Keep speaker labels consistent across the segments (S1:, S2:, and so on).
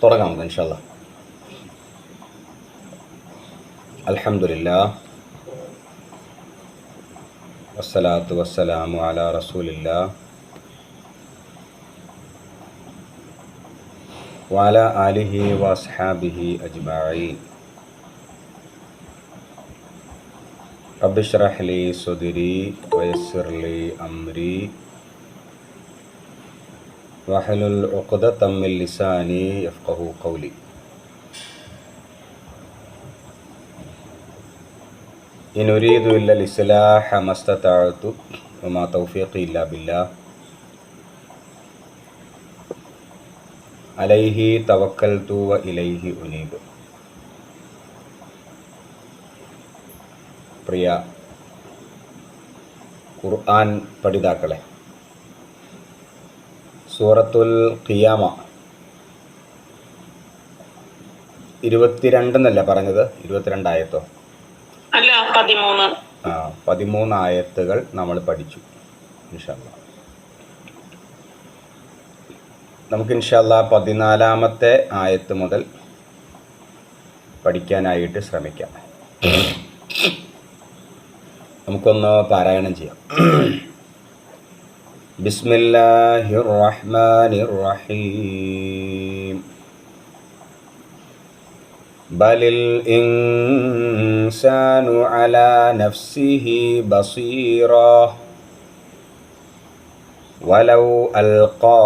S1: തുടങ്ങാം ഇൻഷാ അല്ലാഹ്. അൽഹംദുലില്ലാഹ് വസ്സലാത്തു വസ്സലാമു അലാ റസൂലില്ലാഹ് വഅലാ ആലിഹി വഅസ്ഹാബിഹി അജ്മഈൻ. റബ്ബി ഇശ്റഹ് ലി സദ്രി വയസ്സിർ ലി അംരി വഹ്ലുൽ ഉഖ്ദതം മിൻ ലിസാനി യഫ്ഖഹു ഖൗലി. ഇൻ ഉരീദു ഇല്ലൽ ഇസ്ലാഹ മസ്തതഅതു വമാ തൗഫീഖി ഇല്ലാ ബില്ലാഹ് അലൈഹി തവക്കൽതു വ ഇലൈഹി ഉനീബ്. പ്രിയ ഖുർആൻ പഠിതാക്കളെ, സൂറത്തുൽ ഖിയാമ 22 എന്നല്ല പറഞ്ഞത്, 22 ആയത്തോ?
S2: അല്ല, 13.
S1: 13 ആയത്തുകൾ നമ്മൾ പഠിച്ചു. ഇൻഷാ അല്ലാഹ് നമുക്ക് ഇൻഷാ അല്ലാഹ് 14-ാമത്തെ ആയത്ത് മുതൽ പഠിക്കാനായിട്ട് ശ്രമിക്കാം. നമുക്കൊന്ന് പാരായണം ചെയ്യാം. ബിസ്മില്ലാഹിർ റഹ്മാനിർ റഹീം. ബലിൽ ഇൻസാനു അലാ നഫ്സിഹി ബസീറ വലൗ അൽഖാ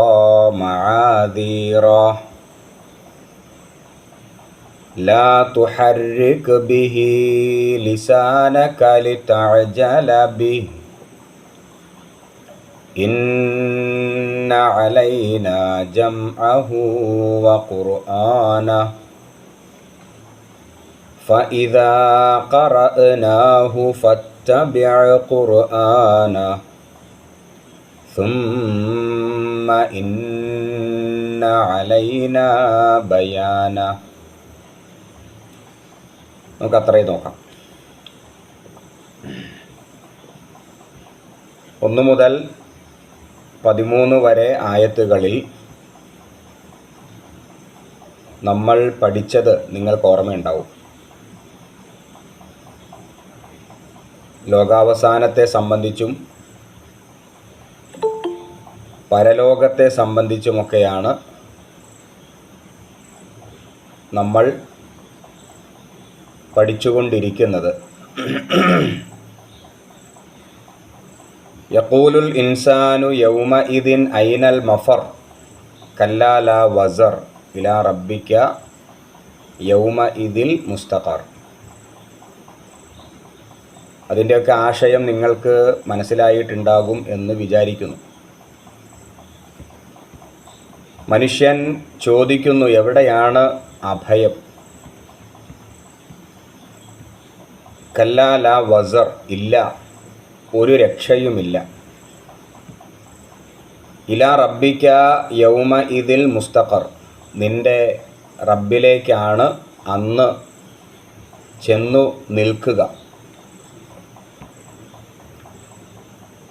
S1: മആദീറ ലാ തുഹർരിക് ബിഹി ലിസാനക ലിതഅജല ബിഹി ഇന്ന അലൈനാ ജംഅഹു വ ഖുർആനഹു ഫഇദാ ഖറഅനാഹു ഫത്തബിഅ ഖുർആനഹു സുമ്മ ഇന്ന അലൈനാ ബയാനഹു. നമുക്ക് അത്രയും നോക്കാം. 1 മുതൽ 13 വരെ ആയത്തുകളിൽ നമ്മൾ പഠിച്ചത് നിങ്ങൾക്ക് ഓർമ്മയുണ്ടാവും. ലോകാവസാനത്തെ സംബന്ധിച്ചും പരലോകത്തെ സംബന്ധിച്ചുമൊക്കെയാണ് നമ്മൾ പഠിച്ചുകൊണ്ടിരിക്കുന്നത്. യഖൂലുൽ ഇൻസാനു യൗമഇദിൻ ഐനൽ മഫർ കല്ലാ ലാ വസർ ഇലാ റബ്ബിക യൗമഇദിൽ മുസ്തഖർ. അതിൻ്റെയൊക്കെ ആശയം നിങ്ങൾക്ക് മനസ്സിലായിട്ടുണ്ടാകും എന്ന് വിചാരിക്കുന്നു. മനുഷ്യൻ ചോദിക്കുന്നു, എവിടെയാണ് അഭയം? കല്ലാ ലാ വസർ, ഇല്ല, ഒരു രക്ഷയുമില്ല. ഇലാ റബ്ബിക യൗമഇദിൽ മുസ്തഖർ, നിന്റെ റബ്ബിലേക്കാണ് അന്ന് ചെന്നു നിൽക്കുക.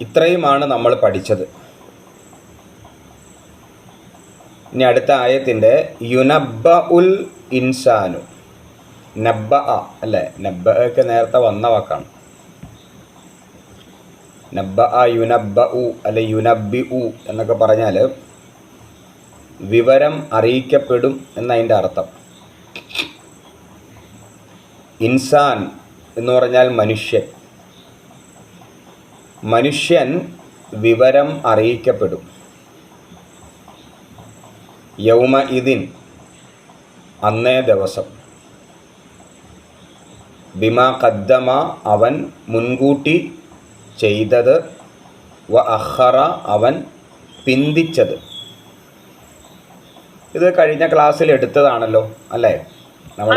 S1: ഇത്രയുമാണ് നമ്മൾ പഠിച്ചത്. ഇനി അടുത്ത ആയത്തിൻ്റെ യുനബ്ബഉൽ ഇൻസാനു, നബ്ബ അല്ലേ, നബ്ബ ഒക്കെ നേരത്തെ വന്ന വാക്കാണ്. നബ്ബ യുനബ്ബഉ അല്ലെ യുനബ്ബിഉ എന്നൊക്കെ പറഞ്ഞാൽ വിവരം അറിയിക്കപ്പെടും എന്നതിൻ്റെ അർത്ഥം. ഇൻസാൻ എന്ന് പറഞ്ഞാൽ മനുഷ്യൻ. മനുഷ്യൻ വിവരം അറിയിക്കപ്പെടും. യൗമഇദിൻ, അന്നേ ദിവസം. ബിമാ ഖദ്ദമ, അവൻ മുൻകൂട്ടി ചെയ്തത്. വ അഖറ, അവൻ പിന്തിച്ചത്. ഇത് കഴിഞ്ഞ ക്ലാസ്സിൽ എടുത്തതാണല്ലോ അല്ലേ? നമ്മൾ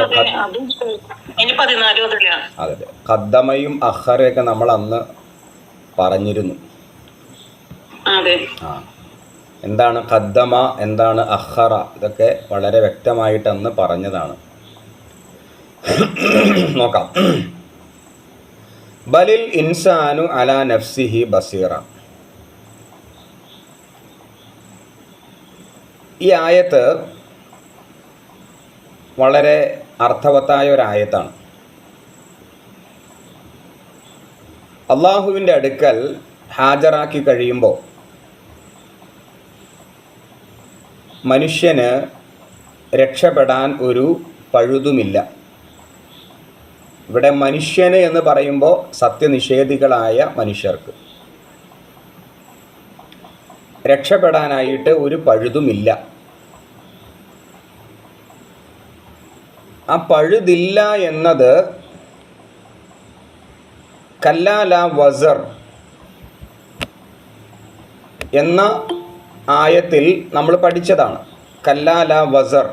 S1: അതെ, ഖദ്ദമയും അഖറയൊക്കെ നമ്മൾ അന്ന് പറഞ്ഞിരുന്നു. എന്താണ് ഖദ്ദമ, എന്താണ് അഖറ, ഇതൊക്കെ വളരെ വ്യക്തമായിട്ട് അന്ന് പറഞ്ഞതാണ്. നോക്കാം. ബലിൽ ഇൻസാനു അലാ നഫ്സിഹി ബസീറ. ഈ ആയത്ത് വളരെ അർത്ഥവത്തായ ഒരായത്താണ്. അള്ളാഹുവിൻ്റെ അടുക്കൽ ഹാജരാക്കി കഴിയുമ്പോൾ മനുഷ്യന് രക്ഷപ്പെടാൻ ഒരു പഴുതുമില്ല. ഇവിടെ മനുഷ്യന് എന്ന് പറയുമ്പോൾ സത്യനിഷേധികളായ മനുഷ്യർക്ക് രക്ഷപ്പെടാനായിട്ട് ഒരു പഴുതുമില്ല. ആ പഴുതില്ല എന്നത് കല്ലാല വസർ എന്ന ആയത്തിൽ നമ്മൾ പഠിച്ചതാണ്. കല്ലാല വസർ,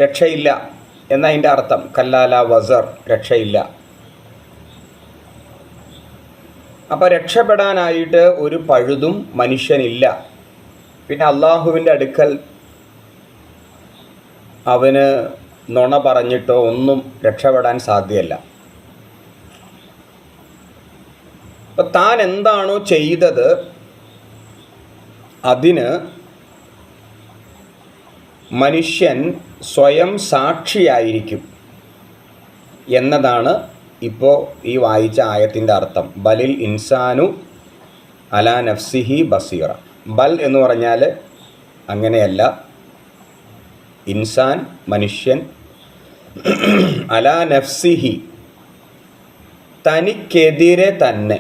S1: രക്ഷയില്ല എന്നതിൻ്റെ അർത്ഥം. കല്ലാല വസർ, രക്ഷയില്ല. അപ്പോൾ രക്ഷപ്പെടാനായിട്ട് ഒരു പഴുതും മനുഷ്യനില്ല. പിന്നെ അള്ളാഹുവിൻ്റെ അടുക്കൽ അവന് നുണ പറഞ്ഞിട്ടോ ഒന്നും രക്ഷപ്പെടാൻ സാധ്യമല്ല. അപ്പം താൻ എന്താണോ ചെയ്തത് അതിന് മനുഷ്യൻ സ്വയം സാക്ഷിയായിരിക്കും എന്നതാണ് ഇപ്പോൾ ഈ വായിച്ച ആയത്തിൻ്റെ അർത്ഥം. ബലിൽ ഇൻസാനു അലാ നഫ്സിഹി ബസീറ. ബൽ എന്ന് പറഞ്ഞാൽ അങ്ങനെയല്ല. ഇൻസാൻ, മനുഷ്യൻ, അലാ നഫ്സിഹി, തനിക്കെതിരെ തന്നെ.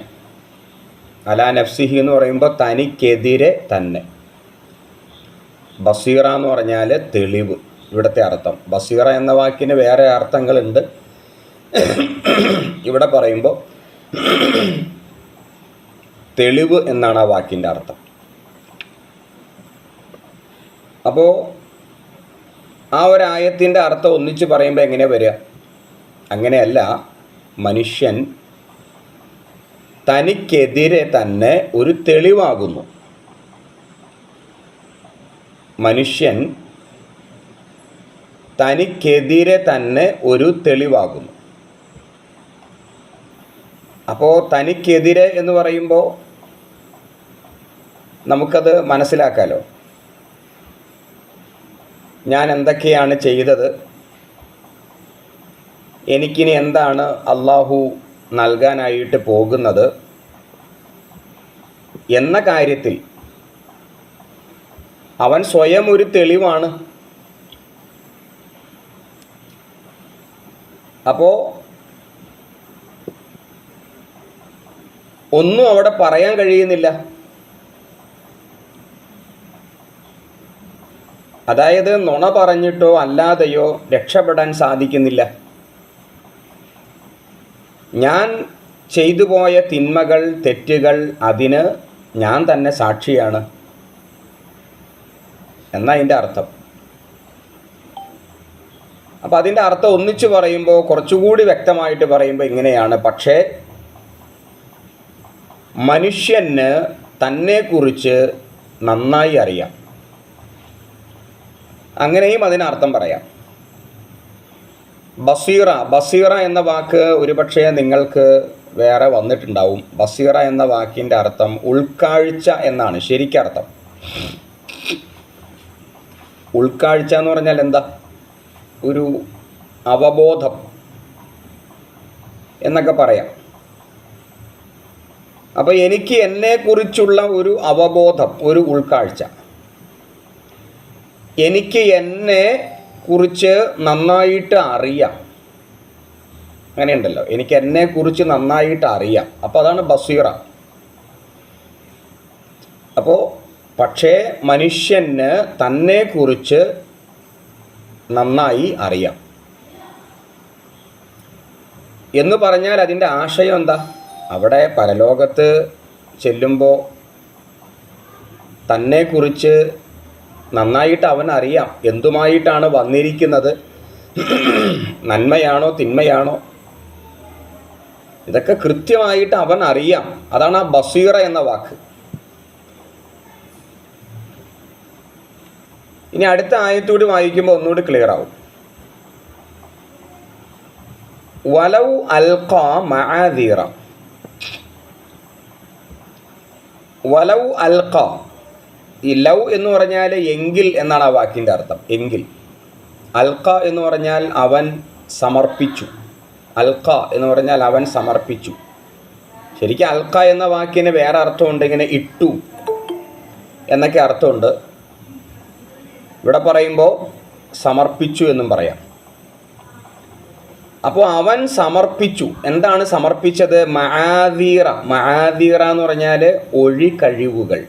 S1: അലാ നഫ്സിഹി എന്ന് പറയുമ്പോൾ തനിക്കെതിരെ തന്നെ. ബസീറ എന്ന് പറഞ്ഞാൽ തെളിവ്, ഇവിടുത്തെ അർത്ഥം. ബസീറ എന്ന വാക്കിന് വേറെ അർത്ഥങ്ങളുണ്ട്. ഇവിടെ പറയുമ്പോൾ തെളിവ് എന്നാണ് ആ വാക്കിൻ്റെ അർത്ഥം. അപ്പോൾ ആ ഒരായത്തിൻ്റെ അർത്ഥം ഒന്നിച്ച് പറയുമ്പോൾ എങ്ങനെ വരിക? അങ്ങനെയല്ല. മനുഷ്യൻ തനിക്കെതിരെ തന്നെ ഒരു തെളിവാകുന്നു. മനുഷ്യൻ തനിക്കെതിരെ തന്നെ ഒരു തെളിവാകുന്നു. അപ്പോൾ തനിക്കെതിരെ എന്ന് പറയുമ്പോൾ നമുക്കത് മനസ്സിലാക്കാമല്ലോ. ഞാൻ എന്തൊക്കെയാണ് ചെയ്തത്, എനിക്കിനി എന്താണ് അള്ളാഹു നൽകാനായിട്ട് പോകുന്നത് എന്ന കാര്യത്തിൽ അവൻ സ്വയം ഒരു തെളിവാണ്. അപ്പോൾ ഒന്നും അവിടെ പറയാൻ കഴിയുന്നില്ല. അതായത് നുണ പറഞ്ഞിട്ടോ അല്ലാതെയോ രക്ഷപ്പെടാൻ സാധിക്കുന്നില്ല. ഞാൻ ചെയ്തു പോയ തിന്മകൾ, തെറ്റുകൾ, അതിന് ഞാൻ തന്നെ സാക്ഷിയാണ് എന്നതിൻ്റെ അർത്ഥം. അപ്പോൾ അതിൻ്റെ അർത്ഥം ഒന്നിച്ച് പറയുമ്പോൾ, കുറച്ചുകൂടി വ്യക്തമായിട്ട് പറയുമ്പോൾ ഇങ്ങനെയാണ്. പക്ഷേ മനുഷ്യന് തന്നെക്കുറിച്ച് നന്നായി അറിയാം. അങ്ങനെയും അതിനർത്ഥം പറയാം. ബസീറ എന്ന വാക്ക് ഒരുപക്ഷെ നിങ്ങൾക്ക് വേറെ വന്നിട്ടുണ്ടാവും. ബസീറ എന്ന വാക്കിൻ്റെ അർത്ഥം ഉൾക്കാഴ്ച എന്നാണ് ശരിക്കർത്ഥം. ഉൾക്കാഴ്ച എന്ന് പറഞ്ഞാൽ എന്താ? ഒരു അവബോധം എന്നൊക്കെ പറയാം. അപ്പോൾ എനിക്ക് എന്നെക്കുറിച്ചുള്ള ഒരു അവബോധം, ഒരു ഉൾക്കാഴ്ച. എനിക്ക് എന്നെ കുറിച്ച് നന്നായിട്ട് അറിയാം. അങ്ങനെയുണ്ടല്ലോ, എനിക്ക് എന്നെക്കുറിച്ച് നന്നായിട്ട് അറിയാം. അപ്പോൾ അതാണ് ബസീറ. അപ്പോൾ പക്ഷേ മനുഷ്യന് തന്നെക്കുറിച്ച് നന്നായി അറിയാം എന്ന് പറഞ്ഞാൽ അതിൻ്റെ ആശയം എന്താ? അവിടെ പരലോകത്ത് ചെല്ലുമ്പോൾ തന്നെക്കുറിച്ച് നന്നായിട്ട് അവൻ അറിയാം. എന്തുമായിട്ടാണ് വന്നിരിക്കുന്നത്, നന്മയാണോ തിന്മയാണോ, ഇതൊക്കെ കൃത്യമായിട്ട് അവൻ അറിയാം. അതാണ് ആ ബസീറ എന്ന വാക്ക്. ഇനി അടുത്ത ആയത്തൂടി വായിക്കുമ്പോൾ ഒന്നുകൂടി ക്ലിയർ ആവും. വലൗ അൽഖാ മഅദീറ. വലൗ അൽഖാ, ഈ ലൗ എന്ന് പറഞ്ഞാൽ എങ്കിൽ എന്നാണ് ആ വാക്കിൻ്റെ അർത്ഥം. എങ്കിൽ, അൽഖ എന്ന് പറഞ്ഞാൽ അവൻ സമർപ്പിച്ചു. അൽഖ എന്ന് പറഞ്ഞാൽ അവൻ സമർപ്പിച്ചു. ശരിക്കും അൽഖ എന്ന വാക്കിന് വേറെ അർത്ഥമുണ്ട്, ഇങ്ങനെ ഇട്ടു എന്നൊക്കെ അർത്ഥമുണ്ട്. ഇവിടെ പറയുമ്പോൾ സമർപ്പിച്ചു എന്നും പറയാം. അപ്പോൾ അവൻ സമർപ്പിച്ചു. എന്താണ് സമർപ്പിച്ചത്? മആദീറ. മആദീറ എന്ന് പറഞ്ഞാൽ ഒഴികഴിവുകൾ.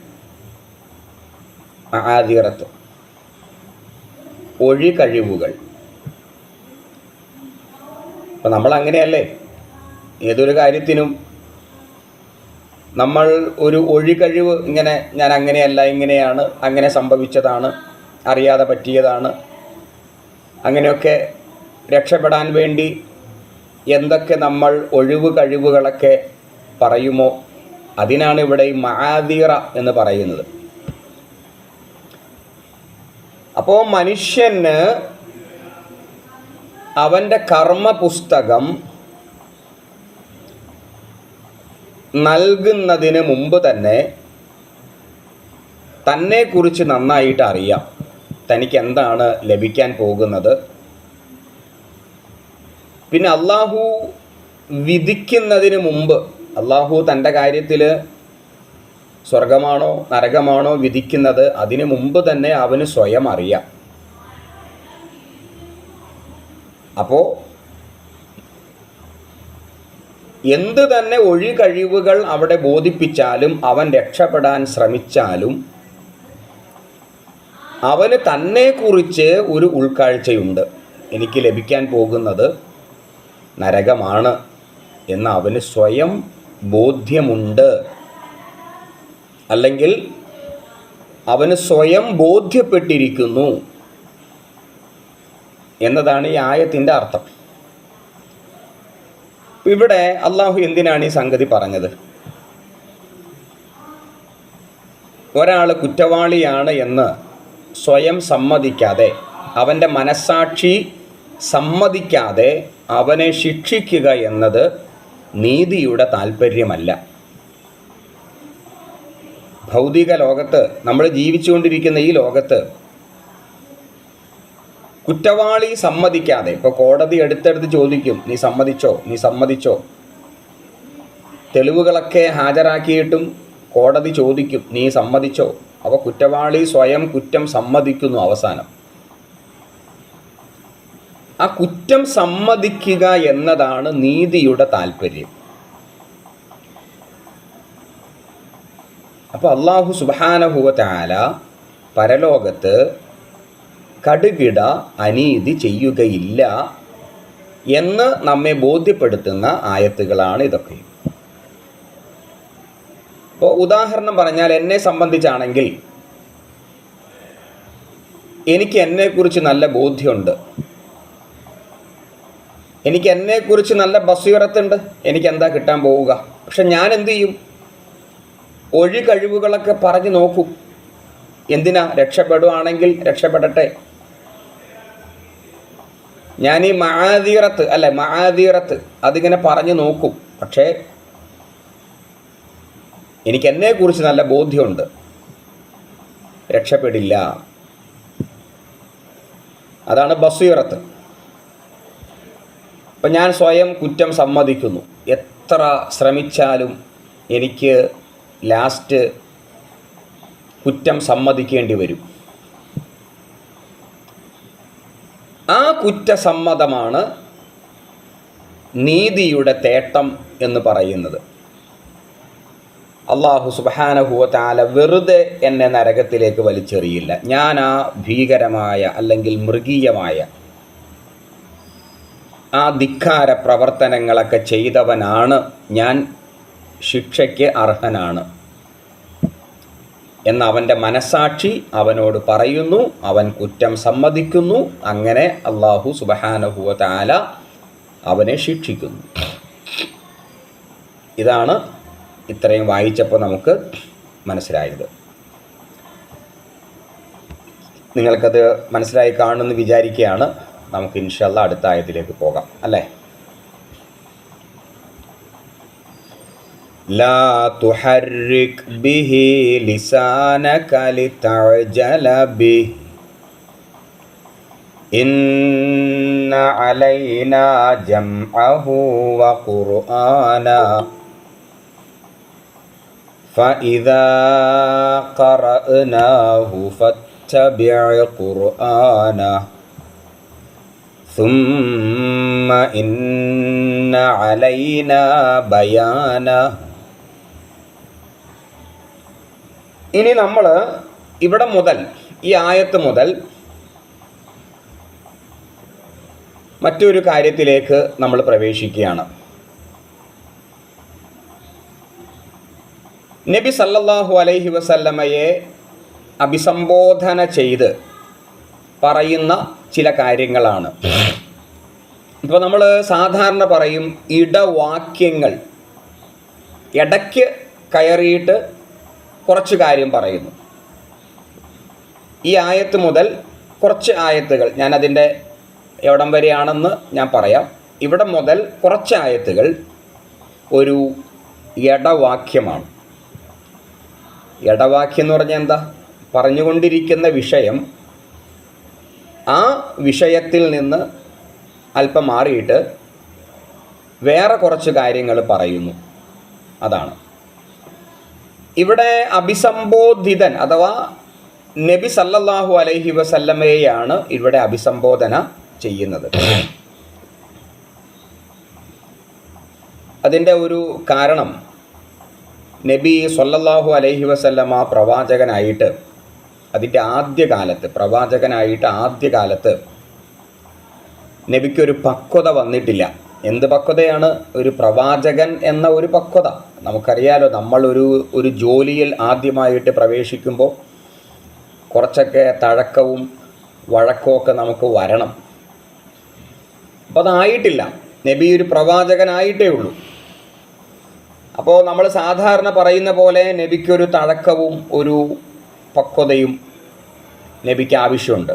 S1: മആദീറത്ത് ഒഴികഴിവുകൾ. അപ്പം നമ്മൾ അങ്ങനെയല്ലേ, ഏതൊരു കാര്യത്തിനും നമ്മൾ ഒരു ഒഴികഴിവ്, ഇങ്ങനെ ഞാൻ അങ്ങനെയല്ല, ഇങ്ങനെയാണ്, അങ്ങനെ സംഭവിച്ചതാണ്, അറിയാതെ പറ്റിയതാണ്, അങ്ങനെയൊക്കെ രക്ഷപ്പെടാൻ വേണ്ടി എന്തൊക്കെ നമ്മൾ ഒഴിവ് കഴിവുകളൊക്കെ പറയുമോ അതിനാണ് ഇവിടെ ഈ മആദീറ എന്ന് പറയുന്നത്. അപ്പോൾ മനുഷ്യന് അവൻ്റെ കർമ്മ പുസ്തകം നൽകുന്നതിന് മുമ്പ് തന്നെ തന്നെക്കുറിച്ച് നന്നായിട്ട് അറിയാം. തനിക്ക് എന്താണ് ലഭിക്കാൻ പോകുന്നത്. പിന്നെ അള്ളാഹു വിധിക്കുന്നതിന് മുമ്പ്, അള്ളാഹു തൻ്റെ കാര്യത്തിൽ സ്വർഗമാണോ നരകമാണോ വിധിക്കുന്നത്, അതിനു മുമ്പ് തന്നെ അവന് സ്വയം അറിയാം. അപ്പോൾ എന്ത് തന്നെ ഒഴികഴിവുകൾ അവിടെ ബോധിപ്പിച്ചാലും, അവൻ രക്ഷപ്പെടാൻ ശ്രമിച്ചാലും, അവന് തന്നെക്കുറിച്ച് ഒരു ഉൾക്കാഴ്ചയുണ്ട്. എനിക്ക് ലഭിക്കാൻ പോകുന്നത് നരകമാണ് എന്ന് അവന് സ്വയം ബോധ്യമുണ്ട്. അല്ലെങ്കിൽ അവന് സ്വയം ബോധ്യപ്പെട്ടിരിക്കുന്നു എന്നതാണ് ഈ ആയത്തിൻ്റെ അർത്ഥം. ഇവിടെ അള്ളാഹു എന്തിനാണ് ഈ സംഗതി പറഞ്ഞത്? ഒരാൾ കുറ്റവാളിയാണ് എന്ന് സ്വയം സമ്മതിക്കാതെ, അവൻ്റെ മനസ്സാക്ഷി സമ്മതിക്കാതെ അവനെ ശിക്ഷിക്കുക എന്നത് നീതിയുടെ താല്പര്യമല്ല. ഭൗതിക ലോകത്ത്, നമ്മൾ ജീവിച്ചുകൊണ്ടിരിക്കുന്ന ഈ ലോകത്ത് കുറ്റവാളി സമ്മതിക്കാതെ, ഇപ്പോൾ കോടതി എടുത്തെടുത്ത് ചോദിക്കും, നീ സമ്മതിച്ചോ? തെളിവുകളൊക്കെ ഹാജരാക്കിയിട്ടും കോടതി ചോദിക്കും, നീ സമ്മതിച്ചോ? അപ്പോൾ കുറ്റവാളി സ്വയം കുറ്റം സമ്മതിക്കുന്നു. അവസാനം ആ കുറ്റം സമ്മതിക്കുക എന്നതാണ് നീതിയുടെ താല്പര്യം. അപ്പോൾ അല്ലാഹു സുബ്ഹാനഹു വ തആല പരലോകത്ത് കടുകിട അനീതി ചെയ്യുകയില്ല എന്ന് നമ്മെ ബോധ്യപ്പെടുത്തുന്ന ആയത്തുകളാണ് ഇതൊക്കെ. ഇപ്പോൾ ഉദാഹരണം പറഞ്ഞാൽ, എന്നെ സംബന്ധിച്ചാണെങ്കിൽ എനിക്ക് എന്നെക്കുറിച്ച് നല്ല ബോധ്യമുണ്ട്, എനിക്ക് എന്നെക്കുറിച്ച് നല്ല ബസീറത്തുണ്ട്, എനിക്ക് എന്താ കിട്ടാൻ പോവുക. പക്ഷെ ഞാൻ എന്തു ചെയ്യും? ഒഴികഴിവുകളൊക്കെ പറഞ്ഞു നോക്കും. എന്തിനാ? രക്ഷപ്പെടുവാണെങ്കിൽ രക്ഷപ്പെടട്ടെ. ഞാൻ ഈ മആദീറത്ത് അതിങ്ങനെ പറഞ്ഞു നോക്കും. പക്ഷേ എനിക്ക് എന്നെക്കുറിച്ച് നല്ല ബോധ്യമുണ്ട്, രക്ഷപ്പെടില്ല. അതാണ് ബസീറത്ത്. അപ്പം ഞാൻ സ്വയം കുറ്റം സമ്മതിക്കുന്നു. എത്ര ശ്രമിച്ചാലും എനിക്ക് ലാസ്റ്റ് കുറ്റം സമ്മതിക്കേണ്ടി വരും. ആ കുറ്റസമ്മതമാണ് നീതിയുടെ തേട്ടം എന്ന് പറയുന്നത്. അല്ലാഹു സുബ്ഹാനഹു വ തആല വെറുതെ എന്നെ നരകത്തിലേക്ക് വലിച്ചെറിയില്ല. ഞാൻ ആ ഭീകരമായ അല്ലെങ്കിൽ മൃഗീയമായ ആ ധിക്കാര പ്രവർത്തനങ്ങളൊക്കെ ചെയ്തവനാണ് ഞാൻ, ശിക്ഷയ്ക്ക് അർഹനാണ് എന്ന് അവൻ്റെ മനസാക്ഷി അവനോട് പറയുന്നു. അവൻ കുറ്റം സമ്മതിക്കുന്നു. അങ്ങനെ അല്ലാഹു സുബ്ഹാനഹു വ തആല അവനെ ശിക്ഷിക്കുന്നു. ഇതാണ് ഇത്രയും വായിച്ചപ്പോൾ നമുക്ക് മനസ്സിലായത്. നിങ്ങൾക്കത് മനസ്സിലായി കാണുമെന്ന് വിചാരിക്കുകയാണ്. നമുക്ക് ഇൻഷാ അല്ലാഹ് അടുത്ത ആയത്തിലേക്ക് പോകാം, അല്ലേ? ലാ തുഹർരിക് ബിഹി ലിസാനക ലിതഅജല ബിഹി ഇന്ന അലൈനാ ജംഅഹു വഖുർആനാ ഫഇദാ ഖറഅനാഹു ഫത്തബിഅ ഖുർആനാ സുമ്മ ഇന്ന അലൈനാ ബയാനാ. ഇനി നമ്മൾ ഇവിടെ മുതൽ ഈ ആയത്ത് മുതൽ മറ്റൊരു കാര്യത്തിലേക്ക് നമ്മൾ പ്രവേശിക്കുകയാണ്. നബി സല്ലല്ലാഹു അലൈഹി വസല്ലമയെ അഭിസംബോധന ചെയ്ത് പറയുന്ന ചില കാര്യങ്ങളാണ്. ഇപ്പോൾ നമ്മൾ സാധാരണ പറയും ഇടവാക്യങ്ങൾ, ഇടയ്ക്ക് കയറിയിട്ട് കുറച്ച് കാര്യം പറയുന്നു. ഈ ആയത്ത് മുതൽ കുറച്ച് ആയത്തുകൾ, ഞാനതിൻ്റെ എവിടം വരെയാണെന്ന് ഞാൻ പറയാം. ഇവിടെ മുതൽ കുറച്ച് ആയത്തുകൾ ഒരു ഇടവാക്യമാണ്. ഇടവാക്യം എന്ന് പറഞ്ഞാൽ എന്താ? പറഞ്ഞുകൊണ്ടിരിക്കുന്ന വിഷയം ആ വിഷയത്തിൽ നിന്ന് അല്പം മാറിയിട്ട് വേറെ കുറച്ച് കാര്യങ്ങൾ പറയുന്നു. അതാണ് ഇവിടെ അഭിസംബോധിതൻ അഥവാ നബി സല്ലല്ലാഹു അലൈഹി വസല്ലമയെയാണ് ഇവിടെ അഭിസംബോധന ചെയ്യുന്നത്. അതിൻ്റെ ഒരു കാരണം, നബി സല്ലല്ലാഹു അലൈഹി വസല്ലമ പ്രവാചകനായിട്ട് അതിൻ്റെ ആദ്യകാലത്ത് നബിക്കൊരു പക്വത വന്നിട്ടില്ല. എന്ത് പക്വതയാണ്? ഒരു പ്രവാചകൻ എന്ന ഒരു പക്വത. നമുക്കറിയാലോ, നമ്മൾ ഒരു ജോലിയിൽ ആദ്യമായിട്ട് പ്രവേശിക്കുമ്പോൾ കുറച്ചൊക്കെ തഴക്കവും വഴക്കമൊക്കെ നമുക്ക് വരണം. അപ്പോൾ അതായിട്ടില്ല. നബി ഒരു പ്രവാചകനായിട്ടേ ഉള്ളൂ. അപ്പോൾ നമ്മൾ സാധാരണ പറയുന്ന പോലെ നബിക്കൊരു തഴക്കവും ഒരു പക്വതയും നബിക്ക് ആവശ്യമുണ്ട്.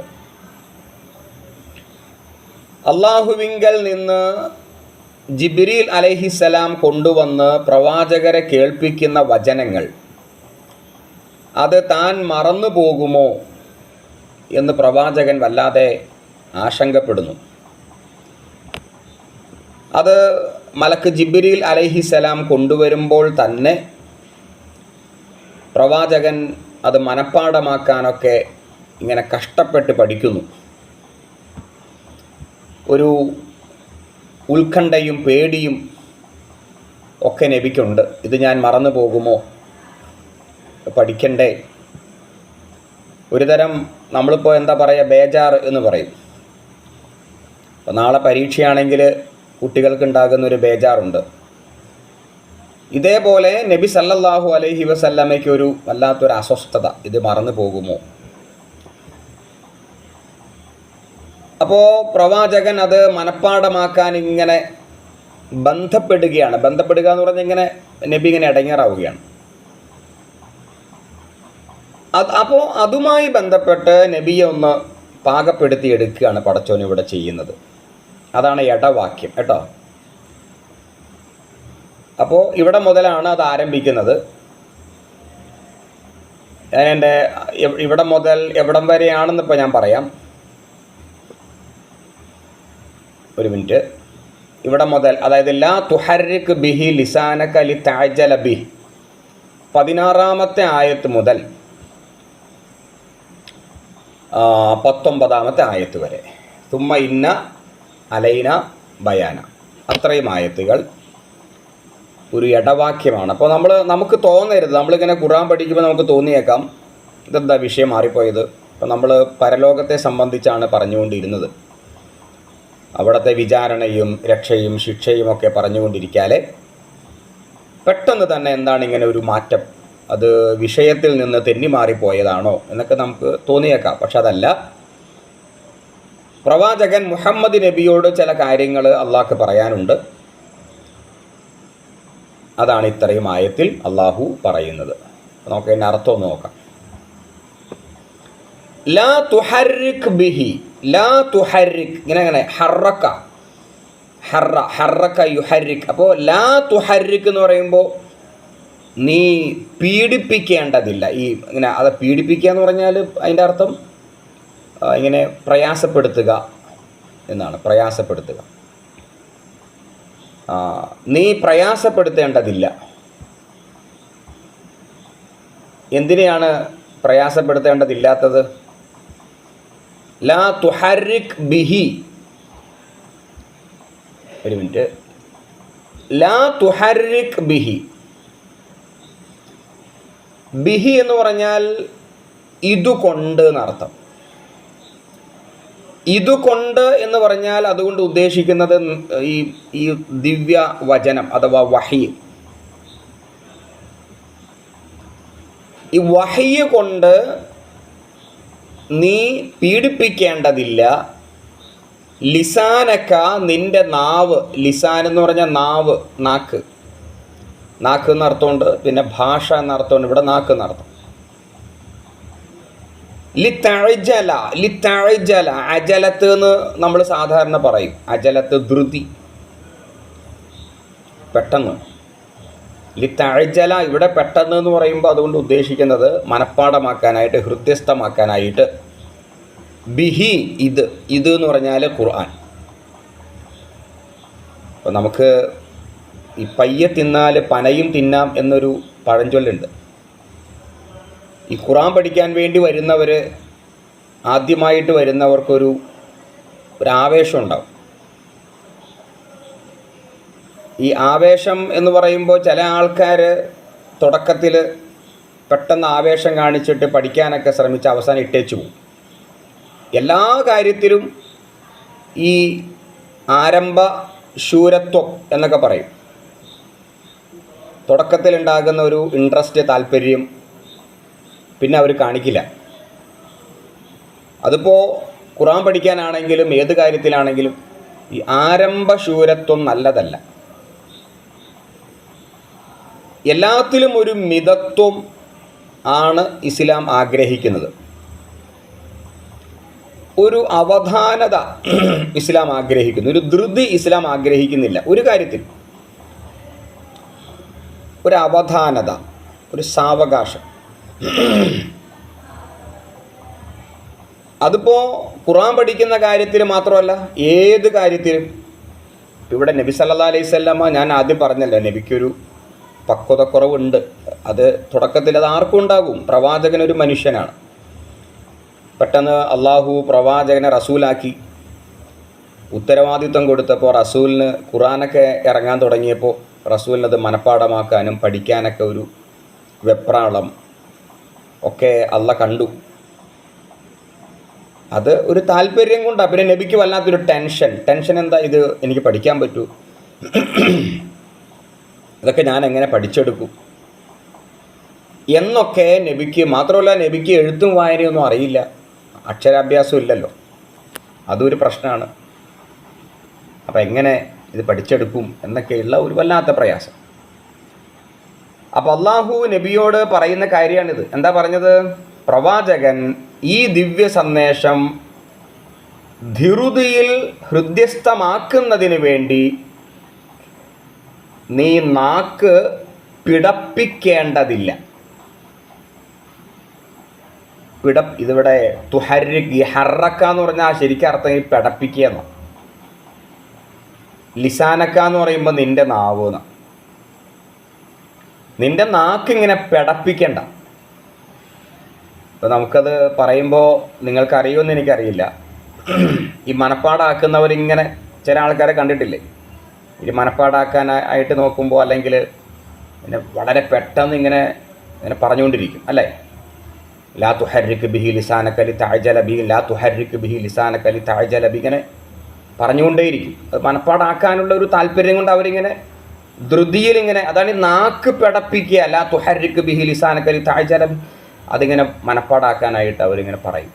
S1: അള്ളാഹുവിങ്കൽ നിന്ന് ജിബ്രീൽ അലൈഹിസ്സലാം കൊണ്ടുവന്ന് പ്രവാചകരെ കേൾപ്പിക്കുന്ന വചനങ്ങൾ അത് താൻ മറന്നു പോകുമോ എന്ന് പ്രവാചകൻ വല്ലാതെ ആശങ്കപ്പെടുന്നു. അത് മലക്ക് ജിബ്രീൽ അലൈഹിസ്സലാം കൊണ്ടുവരുമ്പോൾ തന്നെ പ്രവാചകൻ അത് മനഃപ്പാഠമാക്കാനൊക്കെ ഇങ്ങനെ കഷ്ടപ്പെട്ട് പഠിക്കുന്നു. ഒരു ഉത്കണ്ഠയും പേടിയും ഒക്കെ നബിക്കുണ്ട്. ഇത് ഞാൻ മറന്നു പോകുമോ, പഠിക്കണ്ടേ? ഒരു തരം നമ്മളിപ്പോൾ എന്താ പറയുക, ബേജാറ് എന്ന് പറയും. അപ്പോൾ നാളെ പരീക്ഷയാണെങ്കിൽ കുട്ടികൾക്കുണ്ടാകുന്നൊരു ബേജാറുണ്ട്. ഇതേപോലെ നബി സല്ലല്ലാഹു അലൈഹി വസല്ലമയ്ക്ക് ഒരു വല്ലാത്തൊരു അസ്വസ്ഥത, ഇത് മറന്നു പോകുമോ. അപ്പോൾ പ്രവാചകൻ അത് മനഃപ്പാഠമാക്കാൻ ഇങ്ങനെ ബന്ധപ്പെടുക എന്ന് പറഞ്ഞാൽ ഇങ്ങനെ നബി ഇങ്ങനെ ഇടങ്ങേറാവുകയാണ്. അപ്പോൾ അതുമായി ബന്ധപ്പെട്ട് നബിയെ ഒന്ന് പാകപ്പെടുത്തി എടുക്കുകയാണ് പടച്ചോൻ ഇവിടെ ചെയ്യുന്നത്. അതാണ് ഇടവാക്യം കേട്ടോ. അപ്പോൾ ഇവിടെ മുതലാണ് അത് ആരംഭിക്കുന്നത്. എൻ്റെ ഇവിടെ മുതൽ എവിടം വരെയാണെന്നിപ്പോൾ ഞാൻ പറയാം. ഒരു മിനിറ്റ്. ഇവിടെ മുതൽ, അതായത് ലാ തുഹർരിക് ബിഹി ലിസാനക ലിതഅജല ബിഹി, 16-ാമത്തെ ആയത്ത് മുതൽ 19-ാമത്തെ ആയത്ത് വരെ. സുമ്മ ഇന്ന അലൈന ബയാന, അത്രയും ആയത്തുകൾ ഒരു ഇടവാക്യമാണ്. അപ്പോൾ നമുക്ക് തോന്നരുത്, നമ്മളിങ്ങനെ ഖുർആൻ പഠിക്കുമ്പോൾ നമുക്ക് തോന്നിയേക്കാം ഇതെന്താ വിഷയം മാറിപ്പോയത്. അപ്പോൾ നമ്മൾ പരലോകത്തെ സംബന്ധിച്ചാണ് പറഞ്ഞുകൊണ്ടിരുന്നത്. അവിടുത്തെ വിചാരണയും രക്ഷയും ശിക്ഷയും ഒക്കെ പറഞ്ഞുകൊണ്ടിരിക്കാതെ പെട്ടെന്ന് തന്നെ എന്താണ് ഇങ്ങനെ ഒരു മാറ്റം, അത് വിഷയത്തിൽ നിന്ന് തെന്നിമാറിപ്പോയതാണോ എന്നൊക്കെ നമുക്ക് തോന്നിയേക്കാം. പക്ഷെ അതല്ല. പ്രവാചകൻ മുഹമ്മദ് നബിയോട് ചില കാര്യങ്ങൾ അള്ളാഹ്ക്ക് പറയാനുണ്ട്. അതാണ് ഇത്രയും ആയത്തിൽ അള്ളാഹു പറയുന്നത്. നമുക്ക് അതിൻ്റെ അർത്ഥം ഒന്ന് നോക്കാം. ലാ തുഹർരിക് ബിഹി, ലാ തുഹർരിക്, ഇങ്ങനെ ഹറക്ക യുഹർരിക്. അപ്പോൾ ലാ തുഹർരിക് എന്ന് പറയുമ്പോൾ നീ പീഡിപ്പിക്കേണ്ടതില്ല. ഇങ്ങനെ അത് പീഡിപ്പിക്കുക എന്ന് പറഞ്ഞാൽ അതിൻ്റെ അർത്ഥം ഇങ്ങനെ പ്രയാസപ്പെടുത്തുക, എന്നാണ്, പ്രയാസപ്പെടുത്തുക. നീ പ്രയാസപ്പെടുത്തേണ്ടതില്ല. എന്തിനെയാണ് പ്രയാസപ്പെടുത്തേണ്ടതില്ലാത്തത്? ലാ തുഹർരിക് ബിഹി, ഒരു മിനിറ്റ്, ലാ തുഹർരിക് ബിഹി. ബിഹി എന്ന് പറഞ്ഞാൽ ഇതുകൊണ്ട് എന്നർത്ഥം. ഇതുകൊണ്ട് എന്ന് പറഞ്ഞാൽ അതുകൊണ്ട് ഉദ്ദേശിക്കുന്നത് ഈ ദിവ്യ വചനം അഥവാ വഹി. ഈ വഹി കൊണ്ട് നീ പീഡിപ്പിക്കേണ്ടതില്ല. ലിസാനക്ക, നിന്റെ നാവ്. ലിസാൻ എന്ന് പറഞ്ഞാൽ നാവ്, നാക്ക്. നാക്ക് എന്നർത്ഥമുണ്ട്, പിന്നെ ഭാഷ എന്നർത്ഥമുണ്ട്. ഇവിടെ നാക്ക് എന്നർത്ഥം. ലിത്തഅജല, ലിത്തഅജല, അജലത്ത് എന്ന് നമ്മൾ സാധാരണ പറയും. അജലത്ത് ധൃതി, പെട്ടെന്ന്. ലിത്തഅജല ഇവിടെ പെട്ടെന്ന് എന്ന് പറയുമ്പോൾ അതുകൊണ്ട് ഉദ്ദേശിക്കുന്നത് മനഃപ്പാടമാക്കാനായിട്ട്, ഹൃദ്യസ്ഥമാക്കാനായിട്ട്. ബിഹി, ഇത് എന്ന് പറഞ്ഞാൽ ഖുർആൻ. അപ്പോൾ നമുക്ക് ഈ പയ്യെ തിന്നാൽ പനയും തിന്നാം എന്നൊരു പഴഞ്ചൊല്ലുണ്ട്. ഈ ഖുർആൻ പഠിക്കാൻ വേണ്ടി വരുന്നവർ, ആദ്യമായിട്ട് വരുന്നവർക്കൊരു ആവേശം ഉണ്ടാവും. ഈ ആവേശം എന്ന് പറയുമ്പോൾ ചില ആൾക്കാർ തുടക്കത്തിൽ പെട്ടെന്ന് ആവേശം കാണിച്ചിട്ട് പഠിക്കാനൊക്കെ ശ്രമിച്ച് അവസാനം ഇട്ടേച്ചു പോകും. എല്ലാ കാര്യത്തിലും ഈ ആരംഭ ശൂരത്വം എന്നൊക്കെ പറയും. തുടക്കത്തിലുണ്ടാകുന്ന ഒരു ഇൻട്രസ്റ്റ്, താല്പര്യം പിന്നെ അവർ കാണിക്കില്ല. അതിപ്പോൾ ഖുർആൻ പഠിക്കാനാണെങ്കിലും ഏത് കാര്യത്തിലാണെങ്കിലും ഈ ആരംഭ ശൂരത്വം നല്ലതല്ല. എല്ലാത്തിലും ഒരു മിതത്വം ആണ് ഇസ്ലാം ആഗ്രഹിക്കുന്നത്. ഒരു അവധാനത ഇസ്ലാം ആഗ്രഹിക്കുന്നു. ഒരു ധൃതി ഇസ്ലാം ആഗ്രഹിക്കുന്നില്ല. ഒരു കാര്യത്തിൽ ഒരു അവധാനത, ഒരു സാവകാശം. അതിപ്പോൾ ഖുർആൻ പഠിക്കുന്ന കാര്യത്തിൽ മാത്രമല്ല, ഏത് കാര്യത്തിലും. ഇവിടെ നബി സല്ലല്ലാഹു അലൈഹി വസല്ലമ, ഞാൻ ആദ്യം പറഞ്ഞല്ലോ, നബിക്കൊരു പക്വതക്കുറവുണ്ട്. അത് തുടക്കത്തിൽ അത് ആർക്കും ഉണ്ടാകും. പ്രവാചകനൊരു മനുഷ്യനാണ്. പെട്ടെന്ന് അള്ളാഹു പ്രവാചകനെ റസൂലാക്കി ഉത്തരവാദിത്വം കൊടുത്തപ്പോൾ റസൂലിന് ഖുർആനൊക്കെ ഇറങ്ങാൻ തുടങ്ങിയപ്പോൾ റസൂലിനത് മനഃപ്പാടമാക്കാനും പഠിക്കാനൊക്കെ ഒരു വെപ്രാളം ഒക്കെ അള്ളാഹ് കണ്ടു. അത് ഒരു താല്പര്യം കൊണ്ടാണ്. പിന്നെ നബിക്ക് വല്ലാത്തൊരു ടെൻഷൻ എന്താ, ഇത് എനിക്ക് പഠിക്കാൻ പറ്റൂ, ഇതൊക്കെ ഞാൻ എങ്ങനെ പഠിച്ചെടുക്കും എന്നൊക്കെ നബിക്ക്. മാത്രമല്ല, നബിക്ക് എഴുത്തും വായനയൊന്നും അറിയില്ല, അക്ഷരാഭ്യാസം ഇല്ലല്ലോ. അതൊരു പ്രശ്നമാണ്. അപ്പം എങ്ങനെ ഇത് പഠിച്ചെടുക്കും എന്നൊക്കെയുള്ള ഒരു വല്ലാത്ത പ്രയാസം. അപ്പോൾ അള്ളാഹു നബിയോട് പറയുന്ന കാര്യമാണിത്. എന്താ പറഞ്ഞത്? പ്രവാചകൻ ഈ ദിവ്യ സന്ദേശം ധൃതിയിൽ ഹൃദ്യസ്ഥമാക്കുന്നതിന് വേണ്ടി നീ നാക്ക് പിടപ്പിക്കേണ്ടതില്ല. ഇതിവിടെ തുഹർരിക്, ഹറക്ക എന്ന് പറഞ്ഞാൽ ശരിക്കും അർത്ഥം ഈ പിടപ്പിക്കുക എന്നോ. ലിസാനക്ക എന്ന് പറയുമ്പോൾ നിൻ്റെ നാവ് എന്നാ. നിൻ്റെ നാക്ക് ഇങ്ങനെ പിടപ്പിക്കണ്ട. ഇപ്പം നമുക്കത് പറയുമ്പോൾ നിങ്ങൾക്കറിയുമെന്ന് എനിക്കറിയില്ല. ഈ മനപ്പാടാക്കുന്നവരിങ്ങനെ ചില ആൾക്കാരെ കണ്ടിട്ടില്ലേ? ഈ മനപ്പാടാക്കാനായിട്ട് നോക്കുമ്പോൾ അല്ലെങ്കിൽ പിന്നെ വളരെ പെട്ടെന്ന് ഇങ്ങനെ പറഞ്ഞുകൊണ്ടിരിക്കും അല്ലേ? ലാ തുഹർരിക് ബിഹി ലിസാനക ലിതഅജല ബിഹി, ലാ തുഹർരിക് ബിഹി ലിസാനക ലിതഅജല ബിഹി, ഇങ്ങനെ പറഞ്ഞുകൊണ്ടേയിരിക്കും. അത് മനപ്പാടാക്കാനുള്ള ഒരു താല്പര്യം കൊണ്ട് അവരിങ്ങനെ ധൃതിയിൽ ഇങ്ങനെ, അതാണ് ഈ നാക്ക് പിടപ്പിക്കുക. ലാ തുഹർരിക് ബിഹി ലിസാനക ലിതഅജല ബിഹി, അതിങ്ങനെ മനപ്പാടാക്കാനായിട്ട് അവരിങ്ങനെ പറയും.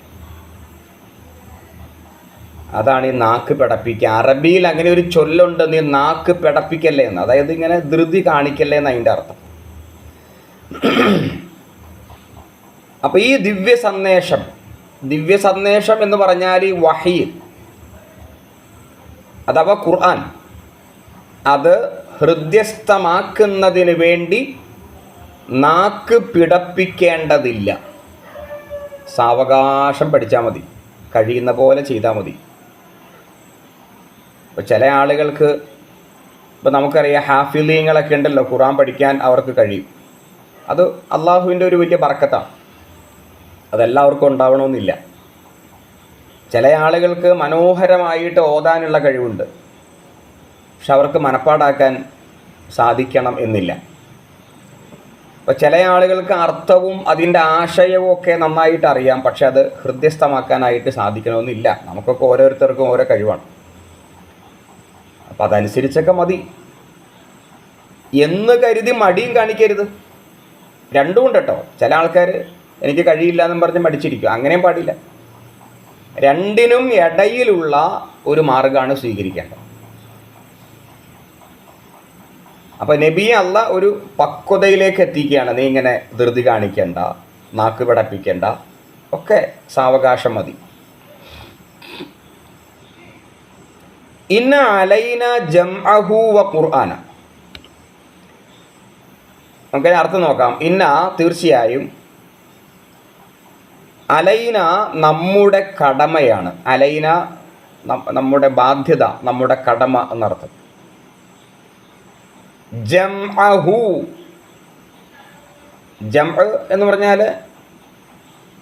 S1: അതാണ് ഈ നാക്ക് പിടപ്പിക്കുക. അറബിയിൽ അങ്ങനെ ഒരു ചൊല്ലുണ്ട്, നീ നാക്ക് പിടപ്പിക്കല്ലേ എന്ന്. അതായത് ഇങ്ങനെ ധൃതി കാണിക്കല്ലേ എന്ന് അതിൻ്റെ അർത്ഥം. അപ്പോൾ ഈ ദിവ്യ സന്ദേശം എന്ന് പറഞ്ഞാൽ ഈ വഹി അഥവാ ഖുർആൻ, അത് ഹൃദ്യസ്ഥമാക്കുന്നതിന് വേണ്ടി നാക്ക് പിടപ്പിക്കേണ്ടതില്ല. സാവകാശം പഠിച്ചാൽ മതി, കഴിയുന്ന പോലെ ചെയ്താൽ മതി. ഇപ്പോൾ ചില ആളുകൾക്ക്, ഇപ്പോൾ നമുക്കറിയാം ഹാഫിളീങ്ങളൊക്കെ ഉണ്ടല്ലോ, ഖുർആൻ പഠിക്കാൻ അവർക്ക് കഴിയും. അത് അള്ളാഹുവിൻ്റെ ഒരു വലിയ ബർക്കത്താണ്. അതെല്ലാവർക്കും ഉണ്ടാവണമെന്നില്ല. ചില ആളുകൾക്ക് മനോഹരമായിട്ട് ഓതാനുള്ള കഴിവുണ്ട്, പക്ഷെ അവർക്ക് മനപ്പാടാക്കാൻ സാധിക്കണം എന്നില്ല. അപ്പോൾ ചില ആളുകൾക്ക് അർത്ഥവും അതിൻ്റെ ആശയവും ഒക്കെ നന്നായിട്ട് അറിയാം, പക്ഷെ അത് ഹൃദ്യസ്ഥമാക്കാനായിട്ട് സാധിക്കണമെന്നില്ല. നമുക്കൊക്കെ ഓരോരുത്തർക്കും ഓരോ കഴിവാണ്. അപ്പം അതനുസരിച്ചൊക്കെ മതി എന്ന് കരുതി മടിയും കാണിക്കരുത്. രണ്ടും ഉണ്ട് കേട്ടോ. ചില ആൾക്കാർ എനിക്ക് കഴിയില്ല എന്നും പറഞ്ഞ് മടിച്ചിരിക്കും. അങ്ങനെയും പാടില്ല. രണ്ടിനും ഇടയിലുള്ള ഒരു മാർഗ്ഗമാണ് സ്വീകരിക്കേണ്ടത്. അപ്പോൾ നബിയെ അല്ല ഒരു പക്വതയിലേക്ക് എത്തിക്കുകയാണ്. നീ ഇങ്ങനെ ധൃതി കാണിക്കേണ്ട, നാക്ക് പിടപ്പിക്കേണ്ട, ഒക്കെ സാവകാശം മതി. ഇന്ന അലൈന ജംഅഹു വ ഖുർആന. നമുക്ക് അർത്ഥം നോക്കാം. ഇന്ന തീർച്ചയായും, അലൈന നമ്മുടെ കടമയാണ്. അലൈന നമ്മുടെ ബാധ്യത, നമ്മുടെ കടമ എന്നർത്ഥം. ജംഅഹു, ജംഅ എന്ന് പറഞ്ഞാൽ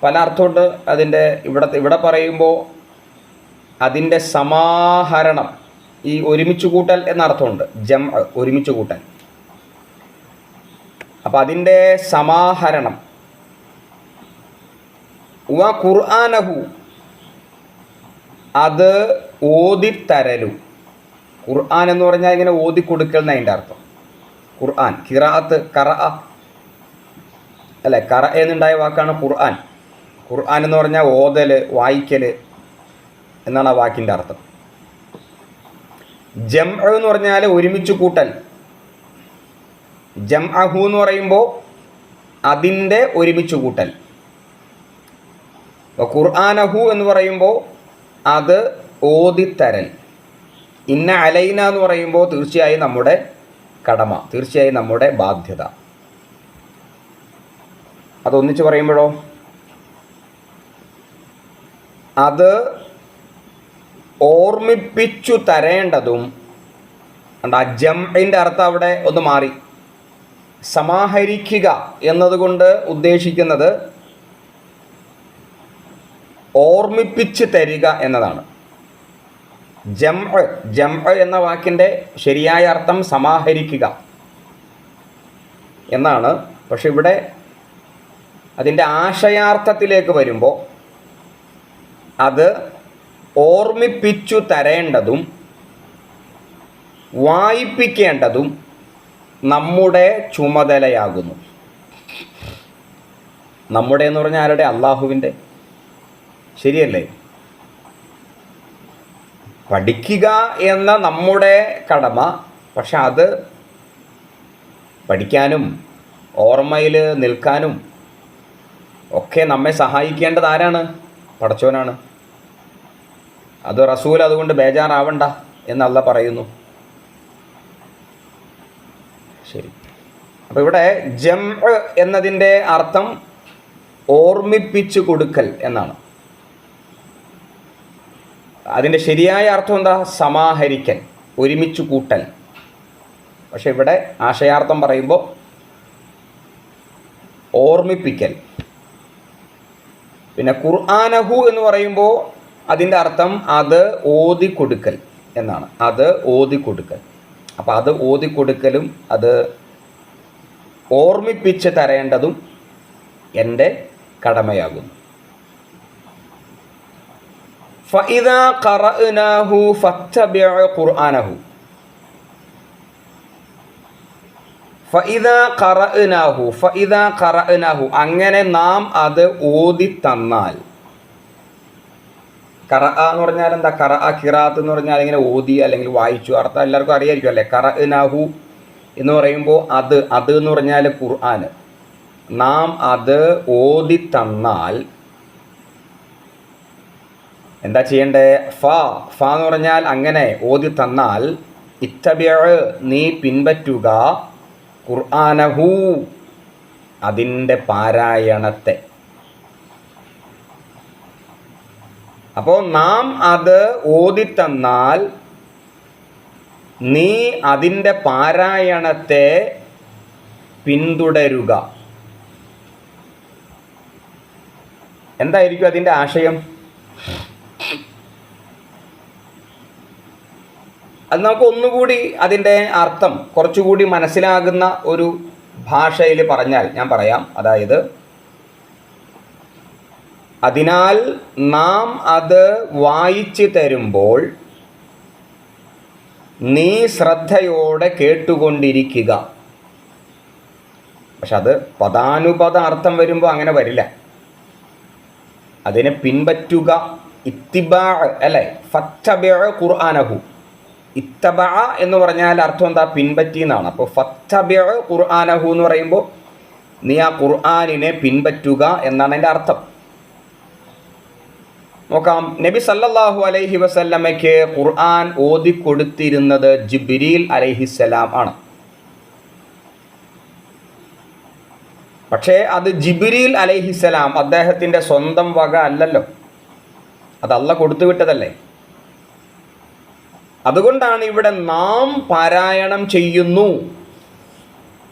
S1: പല അർത്ഥമുണ്ട് അതിൻ്റെ. ഇവിടെ പറയുമ്പോൾ അതിൻ്റെ സമാഹരണം, ഈ ഒരുമിച്ച് കൂട്ടൽ എന്നർത്ഥമുണ്ട്. ജംഅ ഒരുമിച്ച് കൂട്ടൽ. അപ്പം അതിൻ്റെ സമാഹരണം. വ ഖുർആനഹു, അത് ഓതിത്തരലും. ഖുർആൻ എന്ന് പറഞ്ഞാൽ ഇങ്ങനെ ഓതിക്കൊടുക്കൽ എന്നതിൻ്റെ അർത്ഥം. ഖുർആൻ ഖിറാഅത്ത്, ഖറഅ അല്ലേ, ഖറഅ എന്നുണ്ടായ വാക്കാണ് ഖുർആൻ. ഖുർആൻ എന്ന് പറഞ്ഞാൽ ഓതൽ, വായിക്കൽ എന്നാണ് ആ വാക്കിൻ്റെ അർത്ഥം. ജംഅ എന്ന് പറഞ്ഞാൽ ഒരുമിച്ച് കൂട്ടൽ. ജംഅഹു എന്ന് പറയുമ്പോൾ അതിൻ്റെ ഒരുമിച്ച് കൂട്ടൽ. ഖുർആനഹു എന്ന് പറയുമ്പോൾ അത് ഓതിത്തരൽ. ഇന്ന അലൈന എന്ന് പറയുമ്പോൾ തീർച്ചയായും നമ്മുടെ കടമ, തീർച്ചയായും നമ്മുടെ ബാധ്യത. അതൊന്നിച്ച് പറയുമ്പോഴോ അത് ഓർമ്മിപ്പിച്ചു തരേണ്ടതും. ആ ജംഇൻ്റെ അർത്ഥം അവിടെ ഒന്ന് മാറി. സമാഹരിക്കുക എന്നതുകൊണ്ട് ഉദ്ദേശിക്കുന്നത് ഓർമ്മിപ്പിച്ച് തരിക എന്നതാണ്. ജംഅ എന്ന വാക്കിൻ്റെ ശരിയായ അർത്ഥം സമാഹരിക്കുക എന്നാണ്. പക്ഷെ ഇവിടെ അതിൻ്റെ ആശയാർത്ഥത്തിലേക്ക് വരുമ്പോൾ അത് ഓർമ്മിപ്പിച്ചു തരേണ്ടതും വായിപ്പിക്കേണ്ടതും നമ്മുടെ ചുമതലയാകുന്നു. നമ്മുടെ എന്ന് പറഞ്ഞാൽ ആരുടെ? അള്ളാഹുവിൻ്റെ. ശരിയല്ലേ? പഠിക്കുക എന്ന നമ്മുടെ കടമ, പക്ഷെ അത് പഠിക്കാനും ഓർമ്മയിൽ നിൽക്കാനും ഒക്കെ നമ്മെ സഹായിക്കേണ്ടത് ആരാണ്? പടച്ചോനാണ്. അത് റസൂൽ അതുകൊണ്ട് ബേജാറാവണ്ട എന്നല്ല പറയുന്നു. ശരി. അപ്പോൾ ഇവിടെ ജംഅ എന്നതിൻ്റെ അർത്ഥം ഓർമ്മിപ്പിച്ചു കൊടുക്കൽ എന്നാണ്. അതിൻ്റെ ശരിയായ അർത്ഥം എന്താ? സമാഹരിക്കൽ, ഒരുമിച്ച് കൂട്ടൽ. പക്ഷെ ഇവിടെ ആശയാർത്ഥം പറയുമ്പോൾ ഓർമ്മിപ്പിക്കൽ. പിന്നെ ഖുർആനഹു എന്ന് പറയുമ്പോൾ അതിൻ്റെ അർത്ഥം അത് ഓതിക്കൊടുക്കൽ എന്നാണ്. അത് ഓതിക്കൊടുക്കൽ. അപ്പോൾ അത് ഓതിക്കൊടുക്കലും അത് ഓർമ്മിപ്പിച്ച് തരേണ്ടതും എൻ്റെ കടമയാകുന്നു. ഫഇദാ ഖറഅനാഹു ഫത്തബിഅ ഖുർആനഹു. ഫഇദാ ഖറഅനാഹു, ഫഇദാ ഖറഅനാഹു, അങ്ങനെ നാം അത് ഓതി തന്നാൽ. ഖറഅ എന്ന് പറഞ്ഞാൽ എന്താ? ഖറഅ ഖിറാഅത്ത് എന്ന് പറഞ്ഞാൽ ഇങ്ങനെ ഓതി അല്ലെങ്കിൽ വായിച്ചു. അർത്ഥം എല്ലാവർക്കും അറിയായിരിക്കും അല്ലേ? ഖറഅനാഹു എന്ന് പറയുമ്പോൾ അത് എന്ന് പറഞ്ഞാൽ ഖുർആൻ. നാം അത് ഓതി തന്നാൽ എന്താ ചെയ്യണ്ടേ? ഫ എന്ന് പറഞ്ഞാൽ അങ്ങനെ ഓതി തന്നാൽ. ഇത്തബിഅ, നീ പിൻപറ്റുക, ഖുർആനഹു, അതിൻ്റെ പാരായണത്തെ. അപ്പോൾ നാം അത് ഓതി തന്നാൽ നീ അതിൻ്റെ പാരായണത്തെ പിന്തുടരുക. എന്തായിരിക്കും അതിൻ്റെ ആശയം? അത് നമുക്ക് ഒന്നുകൂടി അതിൻ്റെ അർത്ഥം കുറച്ചുകൂടി മനസ്സിലാകുന്ന ഒരു ഭാഷയിൽ പറഞ്ഞാൽ ഞാൻ പറയാം. അതായത്, അതിനാൽ നാം അത് വായിച്ചു തരുമ്പോൾ നീ ശ്രദ്ധയോടെ കേട്ടുകൊണ്ടിരിക്കുക. പക്ഷെ അത് പദാനുപദ അർത്ഥം വരുമ്പോൾ അങ്ങനെ വരില്ല. അതിനെ പിൻപറ്റുക, ഇത്തിബാ അല്ലേ, ഫത്തബിഅ ഖുർആനഹു. ഇത്തബഅ എന്ന് പറഞ്ഞാൽ അർത്ഥം എന്താ? പിൻപറ്റി എന്നാണ്. അപ്പോൾ ഫത്തബിഅ ഖുർആനഹു എന്ന് പറയുമ്പോൾ നീ ആ ഖുർആനിനെ പിൻപറ്റുക എന്നാണ് അതിൻ്റെ അർത്ഥം. നോക്കാം, നബി സല്ലല്ലാഹു അലൈഹി വസല്ലമയ്ക്ക് ഖുർആൻ ഓതിക്കൊടുത്തിരുന്നത് ജിബ്രീൽ അലൈഹിസ്സലാം ആണ്. പക്ഷേ അത് ജിബ്രീൽ അലൈഹിസ്സലാം അദ്ദേഹത്തിൻ്റെ സ്വന്തം വക അല്ലല്ലോ, അത് അല്ലാഹ് കൊടുത്തുവിട്ടതല്ലേ. അതുകൊണ്ടാണ് ഇവിടെ നാം പാരായണം ചെയ്യുന്നു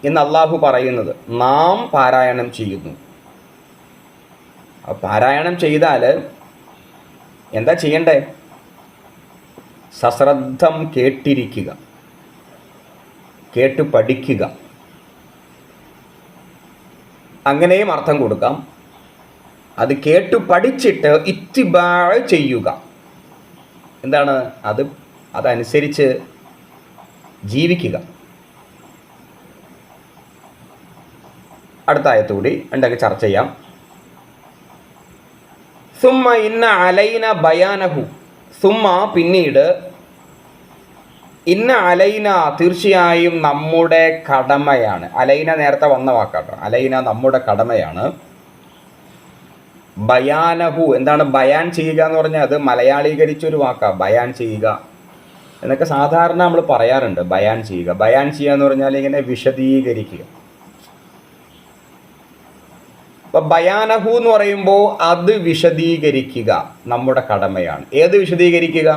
S1: എന്ന് അള്ളാഹു പറയുന്നത്. നാം പാരായണം ചെയ്യുന്നു. പാരായണം ചെയ്താൽ എന്താ ചെയ്യണ്ടേ? സശ്രദ്ധം കേട്ടിരിക്കുക, കേട്ടു പഠിക്കുക. അങ്ങനെയും അർത്ഥം കൊടുക്കാം. അത് കേട്ടു പഠിച്ചിട്ട് ഇത്തിബാ ചെയ്യുക. എന്താണ്? അതനുസരിച്ച് ജീവിക്കുക. അടുത്ത ആയത്തുകൂടി ഉണ്ടെങ്കിൽ ചർച്ച ചെയ്യാം. സുമ്മ ഇന്ന അലൈന ബയാനഹു. സുമ്മ പിന്നീട്, ഇന്ന അലൈന തീർച്ചയായും നമ്മുടെ കടമയാണ്. അലൈന നേരത്തെ വന്ന വാക്കാട്ടോ. അലൈന നമ്മുടെ കടമയാണ്. ബയാനഹു എന്താണ്? ബയാൻ ചെയ്യുക എന്ന് പറഞ്ഞാൽ അത് മലയാളീകരിച്ചൊരു വാക്കാണ്. ബയാൻ ചെയ്യുക എന്നൊക്കെ സാധാരണ നമ്മൾ പറയാറുണ്ട്. ബയാൻ ചെയ്യുക. ബയാൻ ചെയ്യുക എന്ന് പറഞ്ഞാൽ ഇങ്ങനെ വിശദീകരിക്കുക. അപ്പം ബയാനഹു എന്ന് പറയുമ്പോൾ അത് വിശദീകരിക്കുക നമ്മുടെ കടമയാണ്. ഏത് വിശദീകരിക്കുക?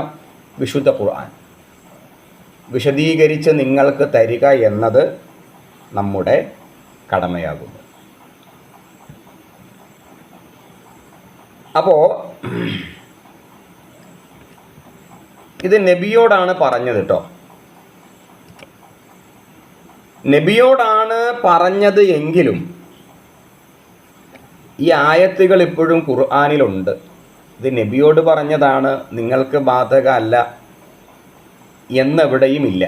S1: വിശുദ്ധ ഖുർആൻ വിശദീകരിച്ച് നിങ്ങൾക്ക് തരിക എന്നത് നമ്മുടെ കടമയാകുന്നു. അപ്പോൾ ഇത് നബിയോടാണ് പറഞ്ഞത് കേട്ടോ. നബിയോടാണ് പറഞ്ഞത് എങ്കിലും ഈ ആയത്തുകൾ ഇപ്പോഴും ഖുർആനിലുണ്ട്. ഇത് നബിയോട് പറഞ്ഞതാണ്, നിങ്ങൾക്ക് ബാധകമല്ല എന്നെവിടെയും ഇല്ല.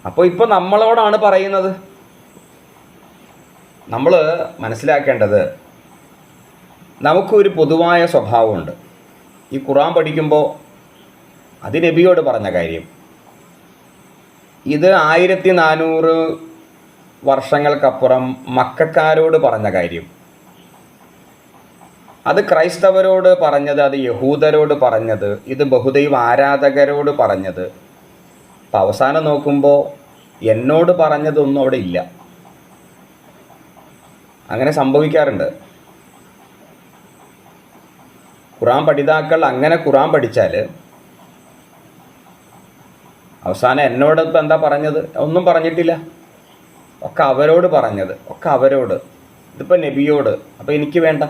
S1: അപ്പോൾ ഇപ്പോൾ നമ്മളോടാണ് പറയുന്നത്. നമ്മൾ മനസ്സിലാക്കേണ്ടത്, നമുക്കൊരു പൊതുവായ സ്വഭാവമുണ്ട്. ഈ ഖുർആൻ പഠിക്കുമ്പോൾ അത് നബിയോട് പറഞ്ഞ കാര്യം, ഇത് 1400 വർഷങ്ങൾക്കപ്പുറം മക്കക്കാരോട് പറഞ്ഞ കാര്യം, അത് ക്രൈസ്തവരോട് പറഞ്ഞത്, അത് യഹൂദരോട് പറഞ്ഞത്, ഇത് ബഹുദൈവ ആരാധകരോട് പറഞ്ഞത്. അപ്പം അവസാനം നോക്കുമ്പോൾ എന്നോട് പറഞ്ഞതൊന്നും അവിടെ ഇല്ല. അങ്ങനെ സംഭവിക്കാറുണ്ട്. ഖുർആൻ പഠിതാക്കൾ അങ്ങനെ ഖുർആൻ പഠിച്ചാൽ അവസാനം എന്നോടൊപ്പം എന്താ പറഞ്ഞത്? ഒന്നും പറഞ്ഞിട്ടില്ല. ഒക്കെ അവരോട് പറഞ്ഞത്, ഒക്കെ അവരോട്. ഇതിപ്പോൾ നബിയോട്, അപ്പോൾ എനിക്ക് വേണ്ട.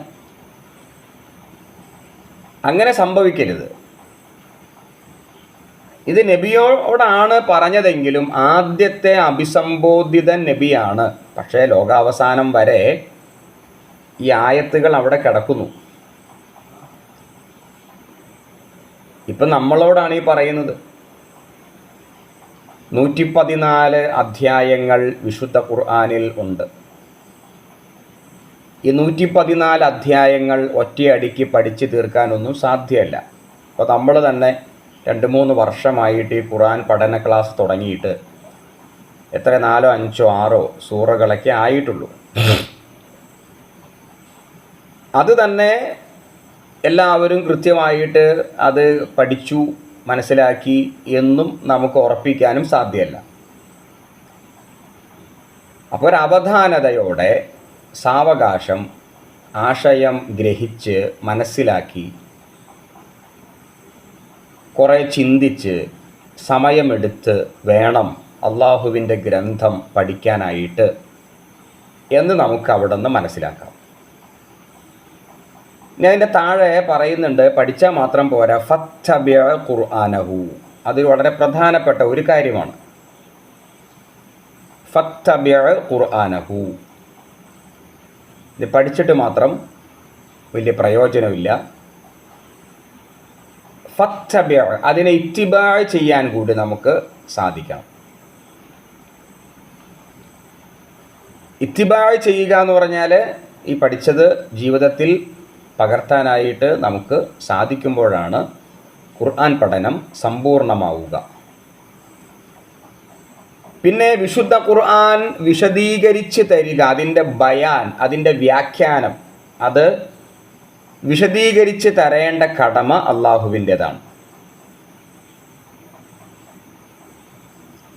S1: അങ്ങനെ സംഭവിക്കരുത്. ഇത് നബിയോടാണ് പറഞ്ഞതെങ്കിലും ആദ്യത്തെ അഭിസംബോധിതൻ നബിയാണ്. പക്ഷേ ലോകാവസാനം വരെ ഈ ആയത്തുകൾ അവിടെ കിടക്കുന്നു. ഇപ്പം നമ്മളോടാണ് ഈ പറയുന്നത്. 114 അധ്യായങ്ങൾ വിശുദ്ധ ഖുർആനിൽ ഉണ്ട്. ഈ 114 അധ്യായങ്ങൾ ഒറ്റയടിക്ക് പഠിച്ചു തീർക്കാനൊന്നും സാധ്യമല്ല. അപ്പോൾ നമ്മൾ തന്നെ 2-3 വർഷമായിട്ട് ഈ ഖുർആൻ പഠന ക്ലാസ് തുടങ്ങിയിട്ട് എത്ര 4, 5, 6 സൂറകളൊക്കെ ആയിട്ടുള്ളൂ. അത് തന്നെ എല്ലാവരും കൃത്യമായിട്ട് അത് പഠിച്ചു മനസ്സിലാക്കി എന്നും നമുക്ക് ഉറപ്പിക്കാനും സാധ്യമല്ല. അപ്പോൾ ഒരു അവധാനതയോടെ സാവകാശം ആശയം ഗ്രഹിച്ച് മനസ്സിലാക്കി കുറേ ചിന്തിച്ച് സമയമെടുത്ത് വേണം അള്ളാഹുവിൻ്റെ ഗ്രന്ഥം പഠിക്കാനായിട്ട് എന്ന് നമുക്ക് അവിടെ നിന്ന് മനസ്സിലാക്കാം. ഞാൻ അതിൻ്റെ താഴെ പറയുന്നുണ്ട്, പഠിച്ചാൽ മാത്രം പോരാ, ഫത്തബിഅ ഖുർആനഹു. അത് വളരെ പ്രധാനപ്പെട്ട ഒരു കാര്യമാണ്. ഫത്തബിഅ ഖുർആനഹു. ഇത് പഠിച്ചിട്ട് മാത്രം വലിയ പ്രയോജനമില്ല. ഫത്തബിഅ, അതിനെ ഇത്തിബാ ചെയ്യാൻ കൂടി നമുക്ക് സാധിക്കണം. ഇത്തിബാ ചെയ്യുക എന്ന് പറഞ്ഞാൽ ഈ പഠിച്ചത് ജീവിതത്തിൽ പകർത്താനായിട്ട് നമുക്ക് സാധിക്കുമ്പോഴാണ് ഖുർആൻ പഠനം സമ്പൂർണ്ണമാവുക. പിന്നെ വിശുദ്ധ ഖുർആൻ വിശദീകരിച്ച് തരിക, അതിൻ്റെ ബയാൻ, അതിൻ്റെ വ്യാഖ്യാനം, അത് വിശദീകരിച്ച് തരേണ്ട കടമ അള്ളാഹുവിൻ്റെതാണ്.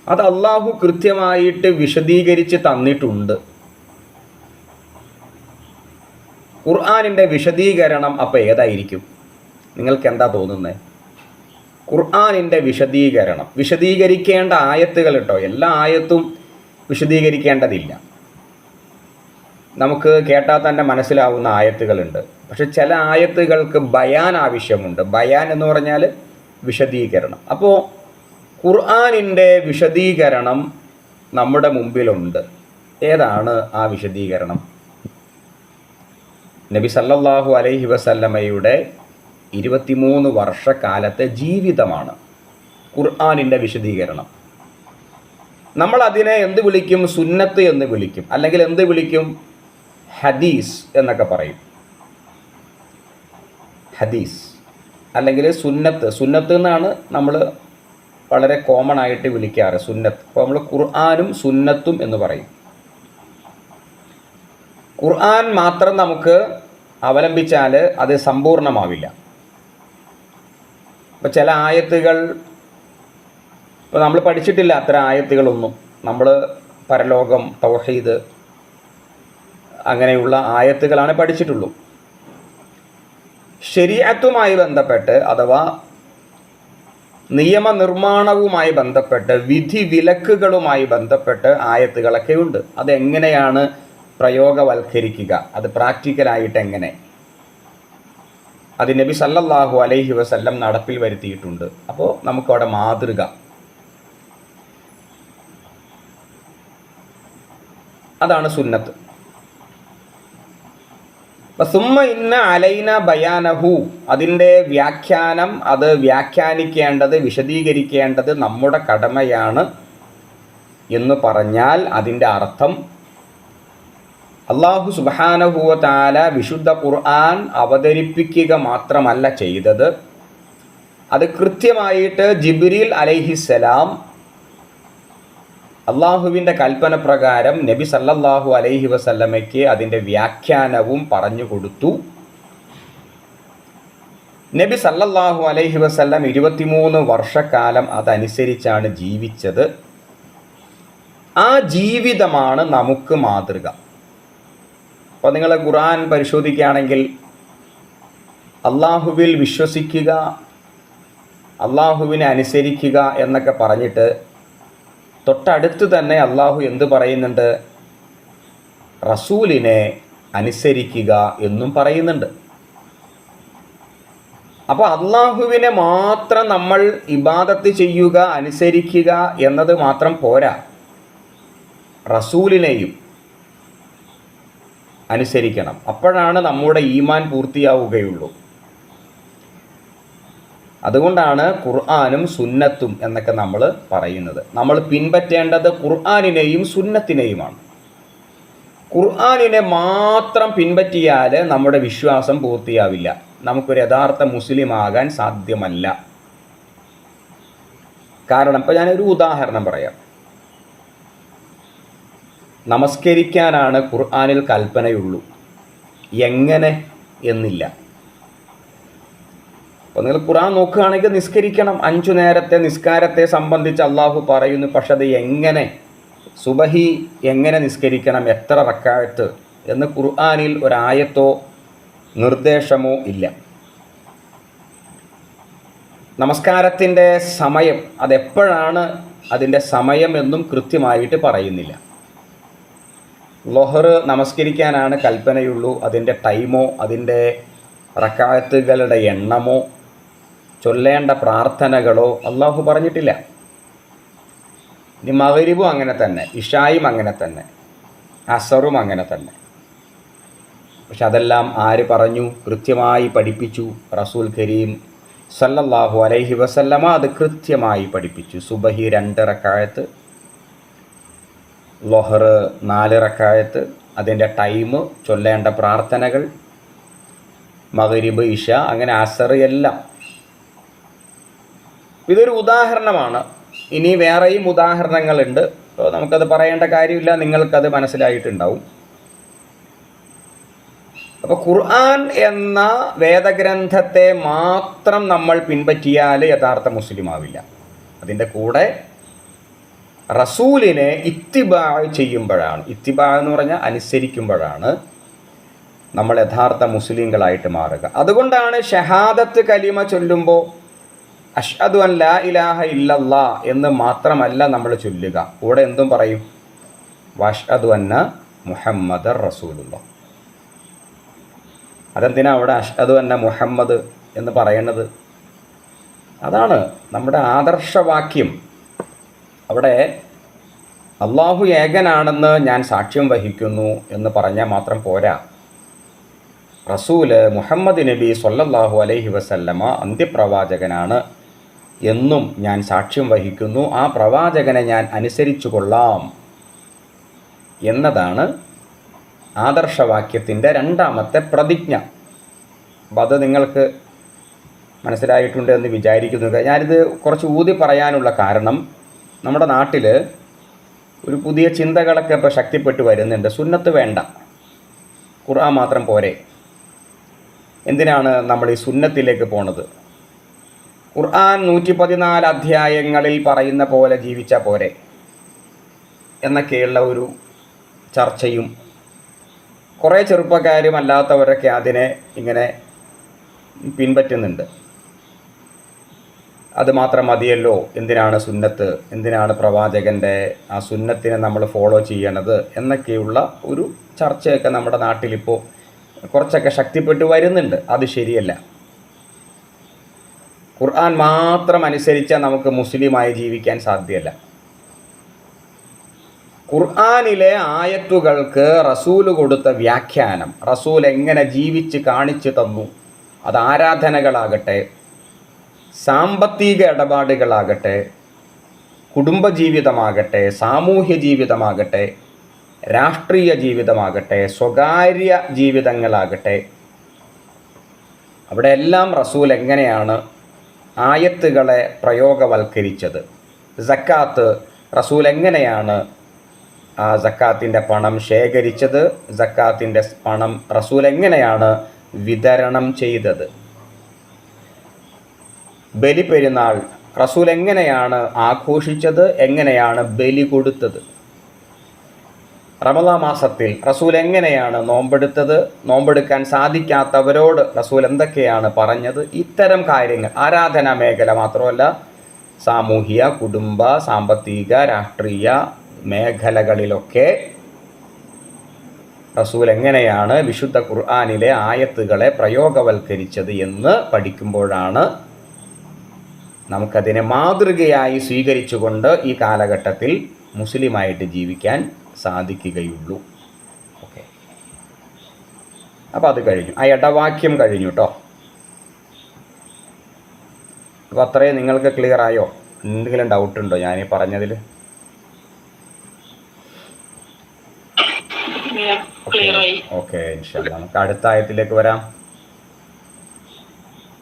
S1: അത് അള്ളാഹു കൃത്യമായിട്ട് വിശദീകരിച്ച് തന്നിട്ടുണ്ട്. ഖുർആനിൻ്റെ വിശദീകരണം അപ്പോൾ ഏതായിരിക്കും? നിങ്ങൾക്ക് എന്താ തോന്നുന്നത്? ഖുർആനിൻ്റെ വിശദീകരണം, വിശദീകരിക്കേണ്ട ആയത്തുകൾ കേട്ടോ, എല്ലാ ആയത്തും വിശദീകരിക്കേണ്ടതില്ല. നമുക്ക് കേട്ടാൽ തന്നെ മനസ്സിലാവുന്ന ആയത്തുകളുണ്ട്. പക്ഷെ ചില ആയത്തുകൾക്ക് ബയാൻ ആവശ്യമുണ്ട്. ബയാൻ എന്ന് പറഞ്ഞാൽ വിശദീകരണം. അപ്പോൾ ഖുർആനിൻ്റെ വിശദീകരണം നമ്മുടെ മുമ്പിലുണ്ട്. ഏതാണ് ആ വിശദീകരണം? നബി സല്ലല്ലാഹു അലൈഹി വസല്ലമയുടെ 23 വർഷക്കാലത്തെ ജീവിതമാണ് ഖുർആനിൻ്റെ വിശദീകരണം. നമ്മൾ അതിനെ എന്ത് വിളിക്കും? സുന്നത്ത് എന്ന് വിളിക്കും, അല്ലെങ്കിൽ എന്ത് വിളിക്കും? ഹദീസ് എന്നൊക്കെ പറയും. ഹദീസ് അല്ലെങ്കിൽ സുന്നത്ത്. സുന്നത്ത് എന്നാണ് നമ്മൾ വളരെ കോമൺ ആയിട്ട് വിളിക്കാറ്, സുന്നത്ത്. അപ്പോൾ നമ്മൾ ഖുർആനും സുന്നത്തും എന്ന് പറയും. ഖുർആൻ മാത്രം നമുക്ക് അവലംബിച്ചാൽ അത് സമ്പൂർണ്ണമാവില്ല. ഇപ്പോൾ ചില ആയത്തുകൾ ഇപ്പോൾ നമ്മൾ പഠിച്ചിട്ടില്ല, അത്തരം ആയത്തുകളൊന്നും. നമ്മൾ പരലോകം, തൗഹീദ് അങ്ങനെയുള്ള ആയത്തുകളാണ് പഠിച്ചിട്ടുള്ളൂ. ശരീഅത്തുമായി ബന്ധപ്പെട്ട് അഥവാ നിയമനിർമ്മാണവുമായി ബന്ധപ്പെട്ട്, വിധി വിലക്കുകളുമായി ബന്ധപ്പെട്ട് ആയത്തുകളൊക്കെ ഉണ്ട്. അതെങ്ങനെയാണ് പ്രയോഗവൽക്കരിക്കുക, അത് പ്രാക്ടിക്കലായിട്ട് എങ്ങനെ, അത് നബി സല്ലല്ലാഹു അലൈഹി വസല്ലം നടപ്പിൽ വരുത്തിയിട്ടുണ്ട്. അപ്പോൾ നമുക്കവിടെ മാതൃക. അതാണ് സുന്നത്ത്. സുമ്മ ഇന്ന അലൈന ബയാനഹു, അതിൻ്റെ വ്യാഖ്യാനം, അത് വ്യാഖ്യാനിക്കേണ്ടത്, വിശദീകരിക്കേണ്ടത് നമ്മുടെ കടമയാണ് എന്ന് പറഞ്ഞാൽ അതിൻ്റെ അർത്ഥം അല്ലാഹു സുബ്ഹാനഹു വ തആല വിശുദ്ധ ഖുർആൻ അവതരിപ്പിക്കുക മാത്രമല്ല ചെയ്തത്, അത് കൃത്യമായിട്ട് ജിബ്രീൽ അലൈഹിസ്സലാം അള്ളാഹുവിൻ്റെ കൽപ്പന പ്രകാരം നബി സല്ലല്ലാഹു അലൈഹി വസല്ലമയ്ക്ക് അതിൻ്റെ വ്യാഖ്യാനവും പറഞ്ഞു കൊടുത്തു. നബി സല്ലല്ലാഹു അലൈഹി വസല്ലം 23 വർഷക്കാലം അതനുസരിച്ചാണ് ജീവിച്ചത്. ആ ജീവിതമാണ് നമുക്ക് മാതൃക. അപ്പോൾ നിങ്ങൾ ഖുർആൻ പരിശോധിക്കുകയാണെങ്കിൽ അള്ളാഹുവിൽ വിശ്വസിക്കുക, അള്ളാഹുവിനെ അനുസരിക്കുക എന്നൊക്കെ പറഞ്ഞിട്ട് തൊട്ടടുത്ത് തന്നെ അള്ളാഹു എന്ത് പറയുന്നുണ്ട്? റസൂലിനെ അനുസരിക്കുക എന്നും പറയുന്നുണ്ട്. അപ്പോൾ അള്ളാഹുവിനെ മാത്രം നമ്മൾ ഇബാദത്ത് ചെയ്യുക, അനുസരിക്കുക എന്നത് മാത്രം പോരാ, റസൂലിനെയും അനുസരിക്കണം. അപ്പോഴാണ് നമ്മുടെ ഈമാൻ പൂർത്തിയാവുകയുള്ളൂ. അതുകൊണ്ടാണ് ഖുർആനും സുന്നത്തും എന്നൊക്കെ നമ്മൾ പറയുന്നത്. നമ്മൾ പിൻപറ്റേണ്ടത് ഖുർആനിനെയും സുന്നത്തിനെയുമാണ്. ഖുർആനിനെ മാത്രം പിൻപറ്റിയാൽ നമ്മുടെ വിശ്വാസം പൂർത്തിയാവില്ല. നമുക്കൊരു യഥാർത്ഥ മുസ്ലിം ആകാൻ സാധ്യമല്ല. കാരണം ഇപ്പോൾ ഞാനൊരു ഉദാഹരണം പറയാം. നമസ്കരിക്കാനാണ് ഖുർആനിൽ കൽപ്പനയുള്ളൂ, എങ്ങനെ എന്നില്ല. അപ്പോൾ നിങ്ങൾ ഖുർആൻ നോക്കുകയാണെങ്കിൽ നിസ്കരിക്കണം, 5 നേരത്തെ നിസ്കാരത്തെ സംബന്ധിച്ച് അള്ളാഹു പറയുന്നു. പക്ഷെ അത് എങ്ങനെ, സുബഹി എങ്ങനെ നിസ്കരിക്കണം, എത്ര റക്അത്ത് എന്ന് ഖുർആനിൽ ഒരായത്തോ നിർദ്ദേശമോ ഇല്ല. നമസ്കാരത്തിൻ്റെ സമയം അതെപ്പോഴാണ് അതിൻ്റെ സമയം എന്നും കൃത്യമായിട്ട് പറയുന്നില്ല. ളുഹർ നമസ്കരിക്കാനാണ് കൽപ്പനയുള്ളൂ. അതിൻ്റെ ടൈമോ അതിൻ്റെ റക്അത്തുകളുടെ എണ്ണമോ ചൊല്ലേണ്ട പ്രാർത്ഥനകളോ അള്ളാഹു പറഞ്ഞിട്ടില്ല. ഇനി മഗ്‌രിബും അങ്ങനെ തന്നെ, ഇശായും അങ്ങനെ തന്നെ, അസറും അങ്ങനെ തന്നെ. പക്ഷെ അതെല്ലാം ആര് പറഞ്ഞു? കൃത്യമായി പഠിപ്പിച്ചു റസൂൽ കരീം സല്ലല്ലാഹു അലൈഹി വസല്ലമ. അത് കൃത്യമായി പഠിപ്പിച്ചു. സുബഹി 2 റക്അത്ത്, ളുഹർ 4 റക്അത്ത്, അതിൻ്റെ ടൈം, ചൊല്ലേണ്ട പ്രാർത്ഥനകൾ, മഗ്‌രിബ്, ഇശ, അങ്ങനെ അസർ എല്ലാം. ഇതൊരു ഉദാഹരണമാണ്. ഇനി വേറെയും ഉദാഹരണങ്ങളുണ്ട്. നമുക്കത് പറയേണ്ട കാര്യമില്ല, നിങ്ങൾക്കത് മനസ്സിലായിട്ടുണ്ടാവും. അപ്പോൾ ഖുർആൻ എന്ന വേദഗ്രന്ഥത്തെ മാത്രം നമ്മൾ പിൻപറ്റിയാൽ യഥാർത്ഥ മുസ്ലിം ആവില്ല. അതിൻ്റെ കൂടെ റസൂലിനെ ഇത്തിബാ ചെയ്യുമ്പോഴാണ്, ഇത്തിബാ എന്ന് പറഞ്ഞാൽ അനുസരിക്കുമ്പോഴാണ് നമ്മൾ യഥാർത്ഥ മുസ്ലിങ്ങളായിട്ട് മാറുക. അതുകൊണ്ടാണ് ഷഹാദത്ത് കലിമ ചൊല്ലുമ്പോൾ അഷ്ഹദു അൻ ലാ ഇലാഹ ഇല്ലല്ലാ എന്ന് മാത്രമല്ല നമ്മൾ ചൊല്ലുക. കൂടെ എന്തും പറയും, വഅഷ്ഹദു അന്ന മുഹമ്മദർ റസൂലുള്ളാഹ്. അതെന്തിനാ അവിടെ അഷ്ഹദു അന്ന മുഹമ്മദ് എന്ന് പറയുന്നത്? അതാണ് നമ്മുടെ ആദർശവാക്യം. അവിടെ അള്ളാഹു ഏകനാണെന്ന് ഞാൻ സാക്ഷ്യം വഹിക്കുന്നു എന്ന് പറഞ്ഞാൽ മാത്രം പോരാ. റസൂല് മുഹമ്മദ് നബി സ്വല്ലല്ലാഹു അലൈഹി വസല്ലമ അന്ത്യപ്രവാചകനാണ് എന്നും ഞാൻ സാക്ഷ്യം വഹിക്കുന്നു. ആ പ്രവാചകനെ ഞാൻ അനുസരിച്ചു കൊള്ളാം എന്നതാണ് ആദർശവാക്യത്തിൻ്റെ രണ്ടാമത്തെ പ്രതിജ്ഞ. അപ്പോൾ അത് നിങ്ങൾക്ക് മനസ്സിലായിട്ടുണ്ട് എന്ന് വിചാരിക്കുന്നു. ഞാനിത് കുറച്ച് ഊതി പറയാനുള്ള കാരണം, നമ്മുടെ നാട്ടിൽ ഒരു പുതിയ ചിന്തകളൊക്കെ ഇപ്പോൾ ശക്തിപ്പെട്ട് വരുന്നുണ്ട്. സുന്നത്ത് വേണ്ട, ഖുർആൻ മാത്രം പോരെ. എന്തിനാണ് നമ്മൾ ഈ സുന്നത്തിലേക്ക് പോണത്? ഖുർആൻ 114 അധ്യായങ്ങളിൽ പറയുന്ന പോലെ ജീവിച്ചാൽ പോരെ എന്നൊക്കെയുള്ള ഒരു ചർച്ചയും കുറേ ചെറുപ്പക്കാരും അല്ലാത്തവരൊക്കെ അതിനെ ഇങ്ങനെ പിൻപറ്റുന്നുണ്ട്. അത് മാത്രം മതിയല്ലോ, എന്തിനാണ് സുന്നത്ത്, എന്തിനാണ് പ്രവാചകൻ്റെ ആ സുന്നത്തിനെ നമ്മൾ ഫോളോ ചെയ്യണത് എന്നൊക്കെയുള്ള ഒരു ചർച്ചയൊക്കെ നമ്മുടെ നാട്ടിലിപ്പോൾ കുറച്ചൊക്കെ ശക്തിപ്പെട്ട് വരുന്നുണ്ട്. അത് ശരിയല്ല. ഖുർആൻ മാത്രം അനുസരിച്ചാൽ നമുക്ക് മുസ്ലിമായി ജീവിക്കാൻ സാധ്യമല്ല. ഖുർആനിലെ ആയത്തുകൾക്ക് റസൂല് കൊടുത്ത വ്യാഖ്യാനം, റസൂൽ എങ്ങനെ ജീവിച്ച് കാണിച്ചു തന്നു, അത് ആരാധനകളാകട്ടെ, സാമ്പത്തിക ഇടപാടുകളാകട്ടെ, കുടുംബജീവിതമാകട്ടെ, സാമൂഹ്യ ജീവിതമാകട്ടെ, രാഷ്ട്രീയ ജീവിതമാകട്ടെ, സ്വകാര്യ ജീവിതങ്ങളാകട്ടെ, അവിടെ എല്ലാം റസൂൽ എങ്ങനെയാണ് ആയത്തുകളെ പ്രയോഗവൽക്കരിച്ചത്. സക്കാത്ത് റസൂൽ എങ്ങനെയാണ് ആ സക്കാത്തിൻ്റെ പണം ശേഖരിച്ചത്, സക്കാത്തിൻ്റെ പണം റസൂൽ എങ്ങനെയാണ് വിതരണം ചെയ്തത്. ബലിപ്പെരുന്നാൾ റസൂൽ എങ്ങനെയാണ് ആഘോഷിച്ചത്, എങ്ങനെയാണ് ബലി കൊടുത്തത്. റമളാൻ മാസത്തിൽ റസൂൽ എങ്ങനെയാണ് നോമ്പെടുത്തത്, നോമ്പെടുക്കാൻ സാധിക്കാത്തവരോട് റസൂൽ എന്തൊക്കെയാണ് പറഞ്ഞത്. ഇത്തരം കാര്യങ്ങൾ ആരാധനാ മേഖല മാത്രമല്ല, സാമൂഹിക, കുടുംബ, സാമ്പത്തിക, രാഷ്ട്രീയ മേഖലകളിലൊക്കെ റസൂൽ എങ്ങനെയാണ് വിശുദ്ധ ഖുർആനിലെ ആയത്തുകളെ പ്രയോഗവൽക്കരിച്ചത് എന്ന് പഠിക്കുമ്പോഴാണ് നമുക്കതിനെ മാതൃകയായി സ്വീകരിച്ചുകൊണ്ട് ഈ കാലഘട്ടത്തിൽ മുസ്ലിമായിട്ട് ജീവിക്കാൻ സാധിക്കുകയുള്ളൂ. ഓക്കെ, അപ്പോൾ അത് കഴിഞ്ഞു, ആ ഇടവാക്യം കഴിഞ്ഞു കേട്ടോ. അപ്പോൾ അത്രയും നിങ്ങൾക്ക് ക്ലിയർ ആയോ? എന്തെങ്കിലും ഡൗട്ടുണ്ടോ ഞാൻ ഈ പറഞ്ഞതിൽ? ഓക്കെ, ഇൻഷാല്ലാ നമുക്ക് അടുത്ത ആയത്തിലേക്ക് വരാം.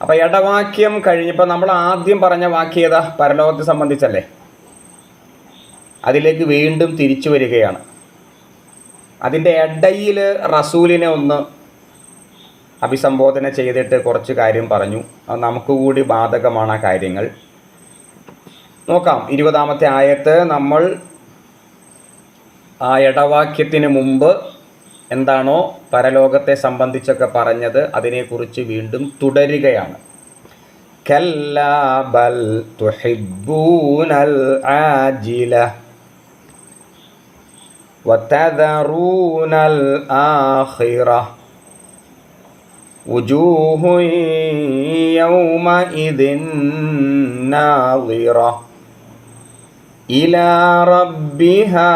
S1: അപ്പോൾ ഇടവാക്യം കഴിഞ്ഞപ്പോൾ നമ്മൾ ആദ്യം പറഞ്ഞ വാക്യത പരലോകത്തെ സംബന്ധിച്ചല്ലേ, അതിലേക്ക് വീണ്ടും തിരിച്ചു വരികയാണ്. അതിൻ്റെ ഇടയിൽ റസൂലിനെ ഒന്ന് അഭിസംബോധന ചെയ്തിട്ട് കുറച്ച് കാര്യം പറഞ്ഞു. അത് നമുക്ക് കൂടി ബാധകമാണ് ആ കാര്യങ്ങൾ. നോക്കാം, 20-ാമത്തെ ആയത്ത്. നമ്മൾ ആ ഇടവാക്യത്തിന് മുമ്പ് എന്താണോ പരലോകത്തെ സംബന്ധിച്ചൊക്കെ പറഞ്ഞത് അതിനെക്കുറിച്ച് വീണ്ടും തുടരുകയാണ്. കല്ലാ ബൽ തുഹിബ്ബൂനൽ ആജില വതദറൂനൽ ആഖിറ വുജൂഹു യൗമഇദിൻ നാളിറ ഇലാ റബ്ബിഹാ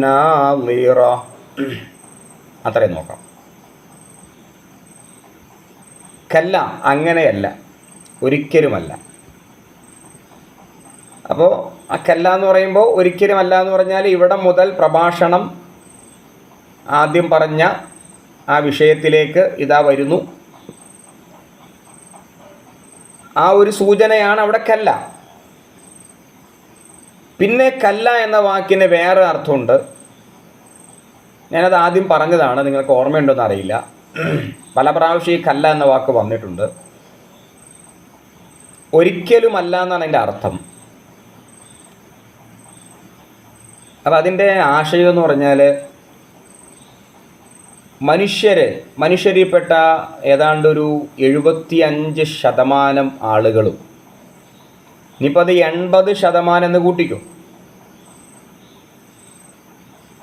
S1: നാളിറ. അത്രയും നോക്കാം. കല്ല, അങ്ങനെയല്ല, ഒരിക്കലുമല്ല. അപ്പോൾ ആ കല്ല എന്ന് പറയുമ്പോൾ ഒരിക്കലുമല്ല എന്ന് പറഞ്ഞാൽ ഇവിടെ മുതൽ പ്രഭാഷണം ആദ്യം പറഞ്ഞ ആ വിഷയത്തിലേക്ക് ഇതാ വരുന്നു. ആ ഒരു സൂചനയാണ് അവിടെ കല്ല. പിന്നെ കല്ല എന്ന വാക്കിന് വേറെ അർത്ഥമുണ്ട്. ഞാനത് ആദ്യം പറഞ്ഞതാണ്, നിങ്ങൾക്ക് ഓർമ്മയുണ്ടോയെന്ന് അറിയില്ല. പല പ്രാവശ്യം ഈ കല്ല എന്ന വാക്ക് വന്നിട്ടുണ്ട്. ഒരിക്കലുമല്ല എന്നാണ് അതിൻ്റെ അർത്ഥം. അപ്പം അതിൻ്റെ ആശയം എന്ന് പറഞ്ഞാൽ മനുഷ്യരിൽപ്പെട്ട ഏതാണ്ടൊരു 75% ആളുകളും, ഇനിയിപ്പോൾ അത് 80% എന്ന് കൂട്ടിക്കും,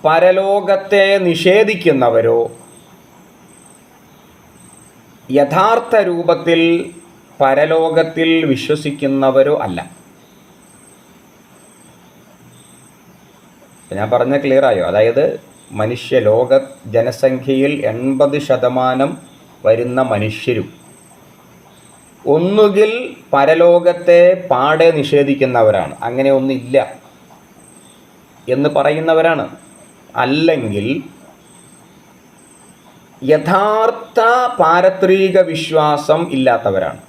S1: പരലോകത്തെ നിഷേധിക്കുന്നവരോ യഥാർത്ഥ രൂപത്തിൽ പരലോകത്തിൽ വിശ്വസിക്കുന്നവരോ അല്ല. ഞാൻ പറഞ്ഞ ക്ലിയറായോ? അതായത് ലോക ജനസംഖ്യയിൽ 80% വരുന്ന മനുഷ്യരും ഒന്നുകിൽ പരലോകത്തെ പാടെ നിഷേധിക്കുന്നവരാണ്, അങ്ങനെ ഒന്നില്ല എന്ന് പറയുന്നവരാണ്, അല്ലെങ്കിൽ യഥാർത്ഥ പാരത്രിക വിശ്വാസം ഇല്ലാത്തവരാണ്.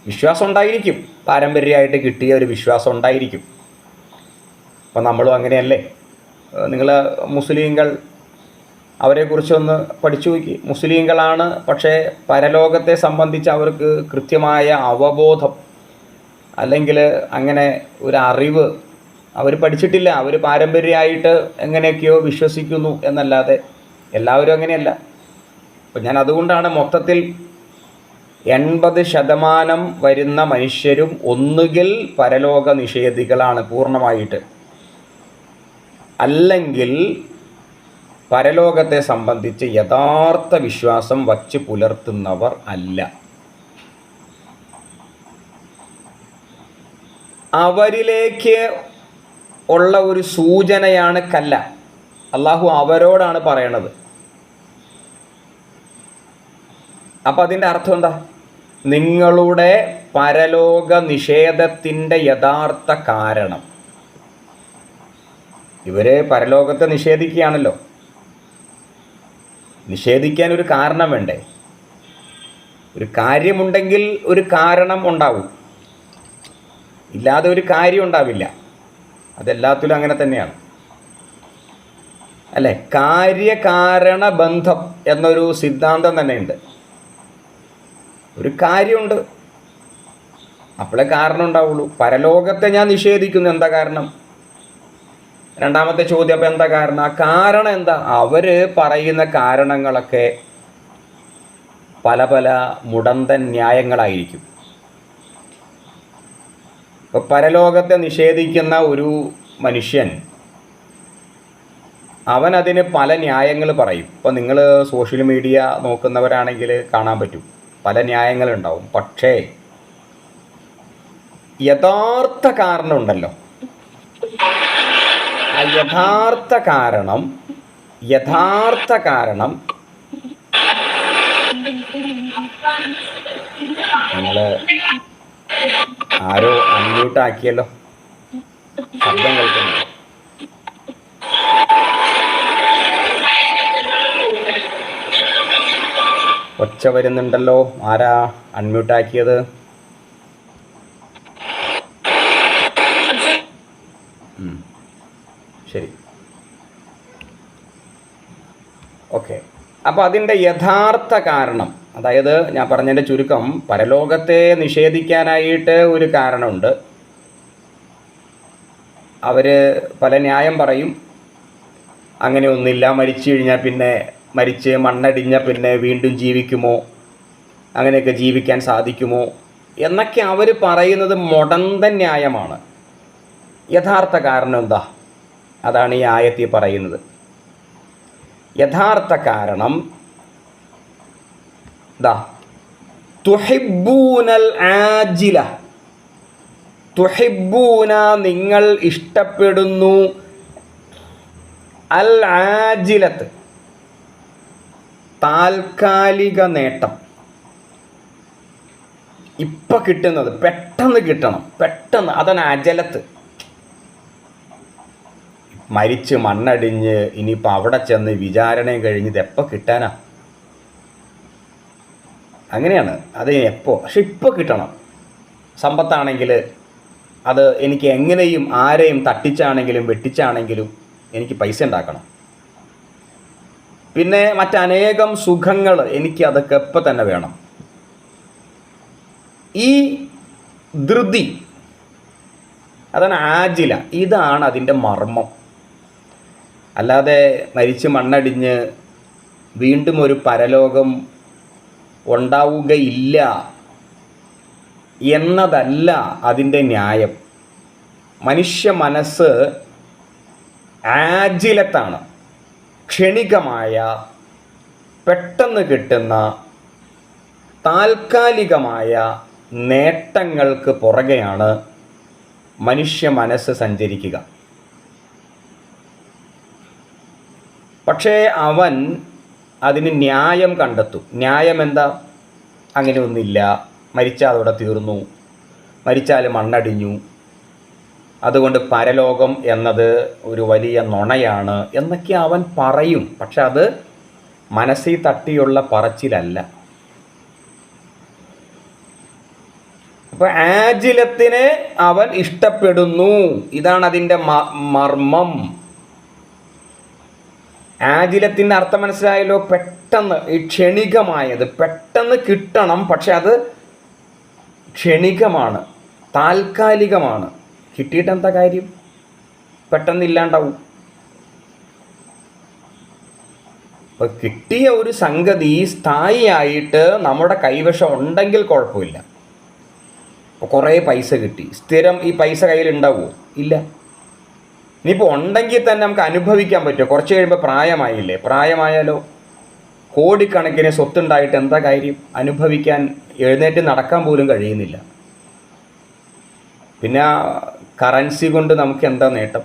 S1: വിശ്വാസം ഉണ്ടായിരിക്കും, പാരമ്പര്യമായിട്ട് കിട്ടിയ ഒരു വിശ്വാസം ഉണ്ടായിരിക്കും. അപ്പം നമ്മളും അങ്ങനെയല്ലേ? നിങ്ങൾ മുസ്ലിങ്ങൾ, അവരെക്കുറിച്ചൊന്ന് പഠിച്ചു നോക്കി. മുസ്ലിങ്ങളാണ്, പക്ഷേ പരലോകത്തെ സംബന്ധിച്ച് അവർക്ക് കൃത്യമായ അവബോധം അല്ലെങ്കിൽ അങ്ങനെ ഒരു അറിവ് അവർ പഠിച്ചിട്ടില്ല. അവർ പാരമ്പര്യമായിട്ട് എങ്ങനെയൊക്കെയോ വിശ്വസിക്കുന്നു എന്നല്ലാതെ എല്ലാവരും അങ്ങനെയല്ല. അപ്പം ഞാൻ അതുകൊണ്ടാണ് മൊത്തത്തിൽ 80% വരുന്ന മനുഷ്യരും ഒന്നുകിൽ പരലോക നിഷേധികളാണ് പൂർണ്ണമായിട്ട്, അല്ലെങ്കിൽ പരലോകത്തെ സംബന്ധിച്ച് യഥാർത്ഥ വിശ്വാസം വച്ച് പുലർത്തുന്നവർ അല്ല. അവരിലേക്ക് ഉള്ള ഒരു സൂചനയാണ് കല്ല. അള്ളാഹു അവരോടാണ് പറയണത്. അപ്പം അതിൻ്റെ അർത്ഥം എന്താ? നിങ്ങളുടെ പരലോക നിഷേധത്തിൻ്റെ യഥാർത്ഥ കാരണം. ഇവരെ പരലോകത്തെ നിഷേധിക്കുകയാണല്ലോ. നിഷേധിക്കാൻ ഒരു കാരണം വേണ്ടേ? ഒരു കാര്യമുണ്ടെങ്കിൽ ഒരു കാരണം ഉണ്ടാവും, ഇല്ലാതെ ഒരു കാര്യം ഉണ്ടാവില്ല. അതെല്ലാത്തിലും അങ്ങനെ തന്നെയാണ് അല്ലേ? കാര്യകാരണ ബന്ധം എന്നൊരു സിദ്ധാന്തം തന്നെയുണ്ട്. ഒരു കാര്യമുണ്ട്, അപ്പോഴേ കാരണം ഉണ്ടാവുള്ളൂ. പരലോകത്തെ ഞാൻ നിഷേധിക്കുന്നു, എന്താ കാരണം? രണ്ടാമത്തെ ചോദ്യം, അപ്പം എന്താ കാരണം? ആ കാരണം എന്താ? അവർ പറയുന്ന കാരണങ്ങളൊക്കെ പല പല മുടന്തൻ ന്യായങ്ങളായിരിക്കും. ഇപ്പോൾ പരലോകത്തെ നിഷേധിക്കുന്ന ഒരു മനുഷ്യൻ, അവൻ അതിന് പല ന്യായങ്ങൾ പറയും. ഇപ്പോൾ നിങ്ങൾ സോഷ്യൽ മീഡിയ നോക്കുന്നവരാണെങ്കിൽ കാണാൻ പറ്റും, പല ന്യായങ്ങളുണ്ടാവും. പക്ഷേ യഥാർത്ഥ കാരണം ഉണ്ടല്ലോ, ആ യഥാർത്ഥ കാരണം നിങ്ങൾ ആരോ അൺമ്യൂട്ട് ആക്കിയല്ലോ, ശബ്ദം കേൾക്കുന്നു. ഒച്ച വരുന്നുണ്ടല്ലോ, ആരാ അൺമ്യൂട്ട് ആക്കിയത്? ശരി, ഓക്കെ. അപ്പോൾ അതിൻ്റെ യഥാർത്ഥ കാരണം, അതായത് ഞാൻ പറഞ്ഞതിൻ്റെ ചുരുക്കം, പരലോകത്തെ നിഷേധിക്കാനായിട്ട് ഒരു കാരണമുണ്ട്. അവർ പല ന്യായം പറയും. അങ്ങനെ ഒന്നില്ല, മരിച്ചു കഴിഞ്ഞാൽ പിന്നെ, മരിച്ച് മണ്ണടിഞ്ഞ പിന്നെ വീണ്ടും ജീവിക്കുമോ അങ്ങനെയൊക്കെ ജീവിക്കാൻ സാധിക്കുമോ എന്നൊക്കെ അവർ പറയുന്നത് മുടന്ത ന്യായമാണ്. യഥാർത്ഥ കാരണം എന്താ? അതാണ് ഈ ആയത്തിൽ പറയുന്നത്. യഥാർത്ഥ കാരണം ദാ തുഹിബ്ബൂനൽ ആജില, തുഹിബ്ബൂന നിങ്ങൾ ഇഷ്ടപ്പെടുന്നു, അൽ ആജിലത്ത് താൽക്കാലിക നേട്ടം, ഇപ്പം കിട്ടുന്നത് പെട്ടെന്ന് കിട്ടണം, പെട്ടെന്ന്, അതാണ് അജലത്ത്. മരിച്ച് മണ്ണടിഞ്ഞ് ഇനിയിപ്പോൾ അവിടെ ചെന്ന് വിചാരണയും കഴിഞ്ഞ് ഇതെപ്പോൾ കിട്ടാനാ? അങ്ങനെയാണ് അത് എപ്പോൾ, പക്ഷെ ഇപ്പോൾ കിട്ടണം. സമ്പത്താണെങ്കിൽ അത് എനിക്ക് എങ്ങനെയും ആരെയും തട്ടിച്ചാണെങ്കിലും വെട്ടിച്ചാണെങ്കിലും എനിക്ക് പൈസ ഉണ്ടാക്കണം. പിന്നെ മറ്റനേകം സുഖങ്ങൾ എനിക്ക് അതൊക്കെ ഇപ്പം തന്നെ വേണം. ഈ ധൃതി, അതാണ് ആജില, ഇതാണ് അതിൻ്റെ മർമ്മം. അല്ലാതെ മരിച്ച് മണ്ണടിഞ്ഞ് വീണ്ടും ഒരു പരലോകം ഉണ്ടാവുകയില്ല എന്നതല്ല അതിൻ്റെ ന്യായം. മനുഷ്യ മനസ്സ് ആജിലത്താണ്, ക്ഷണികമായ പെട്ടെന്ന് കിട്ടുന്ന താൽക്കാലികമായ നേട്ടങ്ങൾക്ക് പുറകെയാണ് മനുഷ്യ മനസ്സ് സഞ്ചരിക്കുക. പക്ഷേ അവൻ അതിന് ന്യായം കണ്ടെത്തും. ന്യായം എന്താ? അങ്ങനെയൊന്നുമില്ല, മരിച്ചാൽ അതോടെ തീർന്നു, മരിച്ചാൽ മണ്ണടിഞ്ഞു, അതുകൊണ്ട് പരലോകം എന്നത് ഒരു വലിയ നുണയാണ് എന്നൊക്കെ അവൻ പറയും. പക്ഷെ അത് മനസ്സിൽ തട്ടിയുള്ള പറച്ചിലല്ല. അപ്പോൾ ആജിലത്തിനെ അവൻ ഇഷ്ടപ്പെടുന്നു, ഇതാണ് അതിൻ്റെ മർമ്മം. ആജിലത്തിൻ്റെ അർത്ഥം മനസ്സിലായല്ലോ? പെട്ടെന്ന്, ഈ ക്ഷണികമായത് പെട്ടെന്ന് കിട്ടണം, പക്ഷെ അത് ക്ഷണികമാണ്, താൽക്കാലികമാണ്. കിട്ടിയിട്ട് എന്താ കാര്യം? പെട്ടെന്ന് ഇല്ലാണ്ടാവും. അപ്പോൾ കിട്ടിയ ഒരു സംഗതി സ്ഥായിയായിട്ട് നമ്മുടെ കൈവശം ഉണ്ടെങ്കിൽ കുഴപ്പമില്ല. ഇപ്പോൾ കുറേ പൈസ കിട്ടി, സ്ഥിരം ഈ പൈസ കയ്യിലുണ്ടാവുമോ? ഇല്ല. ഇനിയിപ്പോൾ ഉണ്ടെങ്കിൽ തന്നെ നമുക്ക് അനുഭവിക്കാൻ പറ്റുമോ? കുറച്ച് കഴിയുമ്പോൾ പ്രായമായില്ലേ? പ്രായമായാലോ കോടിക്കണക്കിന് സ്വത്തുണ്ടായിട്ട് എന്താ കാര്യം? അനുഭവിക്കാൻ, എഴുന്നേറ്റ് നടക്കാൻ പോലും കഴിയുന്നില്ല. പിന്നെ കറൻസി കൊണ്ട് നമുക്ക് എന്താ നേട്ടം?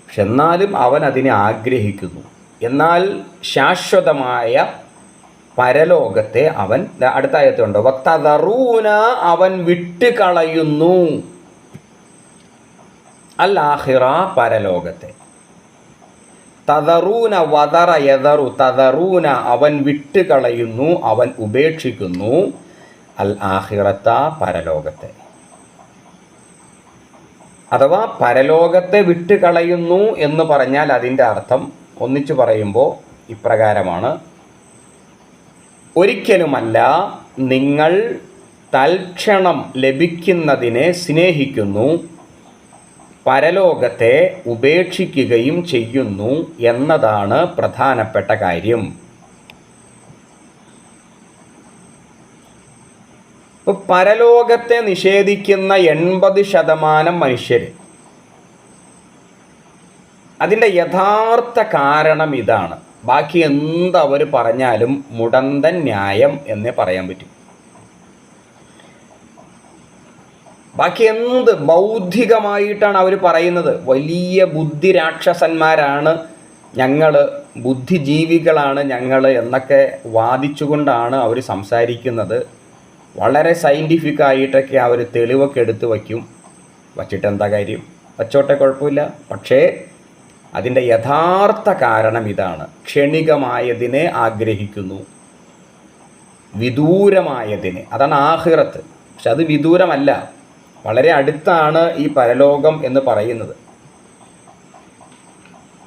S1: പക്ഷെ എന്നാലും അവൻ അതിനെ ആഗ്രഹിക്കുന്നു. എന്നാൽ ശാശ്വതമായ പരലോകത്തെ അവൻ, അടുത്ത ആയത്തുണ്ടോ, വതദറൂന അവൻ വിട്ടുകളയുന്നു, അൽ ആഖിറ പരലോകത്തെ. തദറൂന വദറ യദറു, തദറൂന അവൻ വിട്ടുകളയുന്നു, അവൻ ഉപേക്ഷിക്കുന്നു, അൽ ആഖിറത്ത പരലോകത്തെ. അഥവാ പരലോകത്തെ വിട്ടുകളയുന്നു എന്ന് പറഞ്ഞാൽ അതിൻ്റെ അർത്ഥം ഒന്നിച്ചു പറയുമ്പോൾ ഇപ്രകാരമാണ്: ഒരിക്കലുമല്ല നിങ്ങൾ തൽക്ഷണം ലഭിക്കുന്നതിനെ സ്നേഹിക്കുന്നു, പരലോകത്തെ ഉപേക്ഷിക്കുകയും ചെയ്യുന്നു എന്നതാണ് പ്രധാനപ്പെട്ട കാര്യം. ഇപ്പോൾ പരലോകത്തെ നിഷേധിക്കുന്ന 80% മനുഷ്യർ, അതിൻ്റെ യഥാർത്ഥ കാരണം ഇതാണ്. ബാക്കി എന്തവർ പറഞ്ഞാലും മുടന്തൻ ന്യായം എന്നേ പറയാൻ പറ്റും. ബാക്കി എന്ത് ബൗദ്ധികമായിട്ടാണ് അവർ പറയുന്നത്? വലിയ ബുദ്ധിരാക്ഷസന്മാരാണ് ഞങ്ങൾ, ബുദ്ധിജീവികളാണ് ഞങ്ങൾ എന്നൊക്കെ വാദിച്ചുകൊണ്ടാണ് അവർ സംസാരിക്കുന്നത്. വളരെ സയൻറ്റിഫിക്കായിട്ടൊക്കെ അവർ തെളിവൊക്കെ എടുത്ത് വയ്ക്കും. വച്ചിട്ട് എന്താ കാര്യം? വച്ചോട്ടെ, കുഴപ്പമില്ല. പക്ഷേ അതിൻ്റെ യഥാർത്ഥ കാരണം ഇതാണ്: ക്ഷണികമായതിനെ ആഗ്രഹിക്കുന്നു, വിദൂരമായതിനെ. അതാണ് ആഖിറത്ത്. പക്ഷെ അത് വിദൂരമല്ല, വളരെ അടുത്താണ് ഈ പരലോകം എന്ന് പറയുന്നത്.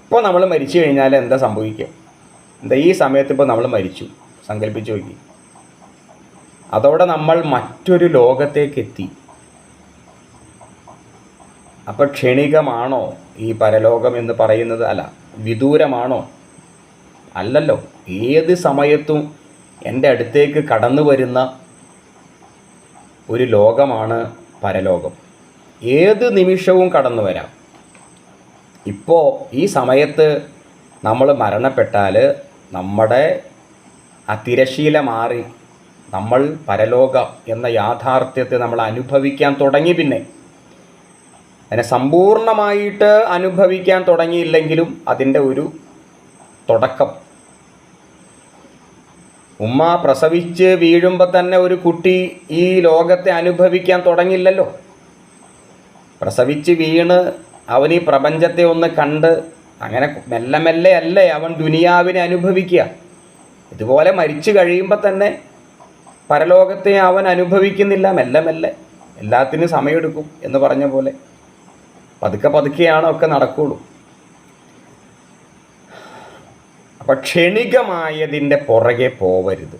S1: ഇപ്പോൾ നമ്മൾ മരിച്ചു കഴിഞ്ഞാൽ എന്താ സംഭവിക്കുക? എന്താ ഈ സമയത്ത് ഇപ്പോൾ നമ്മൾ മരിച്ചു, സങ്കല്പിച്ച് നോക്കി. അതോടെ നമ്മൾ മറ്റൊരു ലോകത്തേക്ക് എത്തി. അപ്പോൾ ക്ഷണികമാണോ ഈ പരലോകം എന്ന് പറയുന്നത്? അല്ല. വിദൂരമാണോ? അല്ലല്ലോ. ഏത് സമയത്തും എൻ്റെ അടുത്തേക്ക് കടന്നു വരുന്ന ഒരു ലോകമാണ് പരലോകം. ഏത് നിമിഷവും കടന്നു വരാം. ഇപ്പോൾ ഈ സമയത്ത് നമ്മൾ മരണപ്പെട്ടാൽ നമ്മുടെ ആ തിരശീല മാറി നമ്മൾ പരലോക എന്ന യാഥാർത്ഥ്യത്തെ നമ്മൾ അനുഭവിക്കാൻ തുടങ്ങി. പിന്നെ അതിനെ സമ്പൂർണ്ണമായിട്ട് അനുഭവിക്കാൻ തുടങ്ങിയില്ലെങ്കിലും അതിൻ്റെ ഒരു തുടക്കം. ഉമ്മ പ്രസവിച്ച് വീഴുമ്പോൾ തന്നെ ഒരു കുട്ടി ഈ ലോകത്തെ അനുഭവിക്കാൻ തുടങ്ങില്ലല്ലോ. പ്രസവിച്ച് വീണ് അവൻ ഈ പ്രപഞ്ചത്തെ ഒന്ന് കണ്ട് അങ്ങനെ മെല്ലെ മെല്ലെ അല്ലേ അവൻ ദുനിയാവിനെ അനുഭവിക്കുക. ഇതുപോലെ മരിച്ചു കഴിയുമ്പോൾ തന്നെ പരലോകത്തെ അവൻ അനുഭവിക്കുന്നില്ല. മെല്ലെ മെല്ലെ എല്ലാത്തിനും സമയമെടുക്കും എന്ന് പറഞ്ഞ പോലെ പതുക്കെ പതുക്കെയാണ് ഒക്കെ നടക്കുള്ളൂ. അപ്പം ക്ഷണികമായതിൻ്റെ പുറകെ പോവരുത്.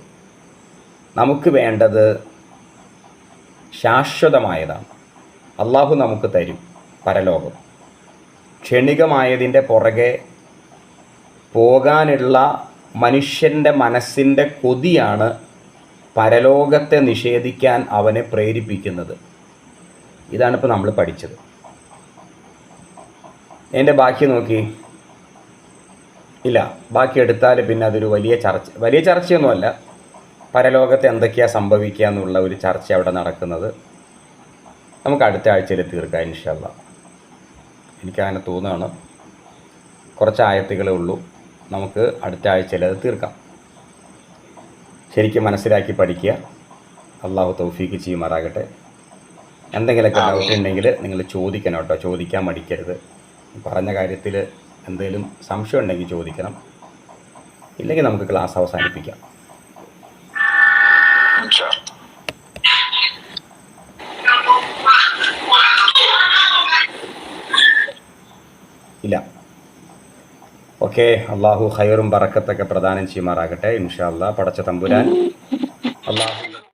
S1: നമുക്ക് വേണ്ടത് ശാശ്വതമായതാണ്. അള്ളാഹു നമുക്ക് തരും പരലോകം. ക്ഷണികമായതിൻ്റെ പുറകെ പോകാനുള്ള മനുഷ്യൻ്റെ മനസ്സിൻ്റെ കൊതിയാണ് പരലോകത്തെ നിഷേധിക്കാൻ അവനെ പ്രേരിപ്പിക്കുന്നത്. ഇതാണിപ്പോൾ നമ്മൾ പഠിച്ചത്. എൻ്റെ ബാക്കി നോക്കി ഇല്ല, ബാക്കി എടുത്താൽ പിന്നെ അതൊരു വലിയ ചർച്ചയൊന്നുമല്ല. പരലോകത്ത് എന്തൊക്കെയാണ് സംഭവിക്കുക എന്നുള്ള ഒരു ചർച്ച അവിടെ നടക്കുന്നത്. നമുക്ക് അടുത്ത ആഴ്ചയിൽ തീർക്കാം ഇൻഷാ അല്ലാഹ്. എനിക്കങ്ങനെ തോന്നുകയാണ്. കുറച്ച് ആയത്തുകളേ ഉള്ളൂ. നമുക്ക് അടുത്ത ആഴ്ചയിൽ അത് തീർക്കാം. ശരിക്കും മനസ്സിലാക്കി പഠിക്കുക. അള്ളാഹു തൗഫീക്ക് ചെയ്യുമാറാകട്ടെ. എന്തെങ്കിലുമൊക്കെ ഡൗട്ട് ഉണ്ടെങ്കിൽ നിങ്ങൾ ചോദിക്കണം കേട്ടോ. ചോദിക്കാൻ മടിക്കരുത്. പറഞ്ഞ കാര്യത്തിൽ എന്തെങ്കിലും സംശയം ഉണ്ടെങ്കിൽ ചോദിക്കണം. ഇല്ലെങ്കിൽ നമുക്ക് ക്ലാസ് അവസാനിപ്പിക്കാം. ഇല്ല, ഓക്കെ. അള്ളാഹു ഖൈറും ബറക്കത്തൊക്കെ പ്രദാനം ചെയ്യുമാറാകട്ടെ ഇൻഷാ അല്ലാഹ്. പടച്ച തമ്പുരാൻ അള്ളാഹു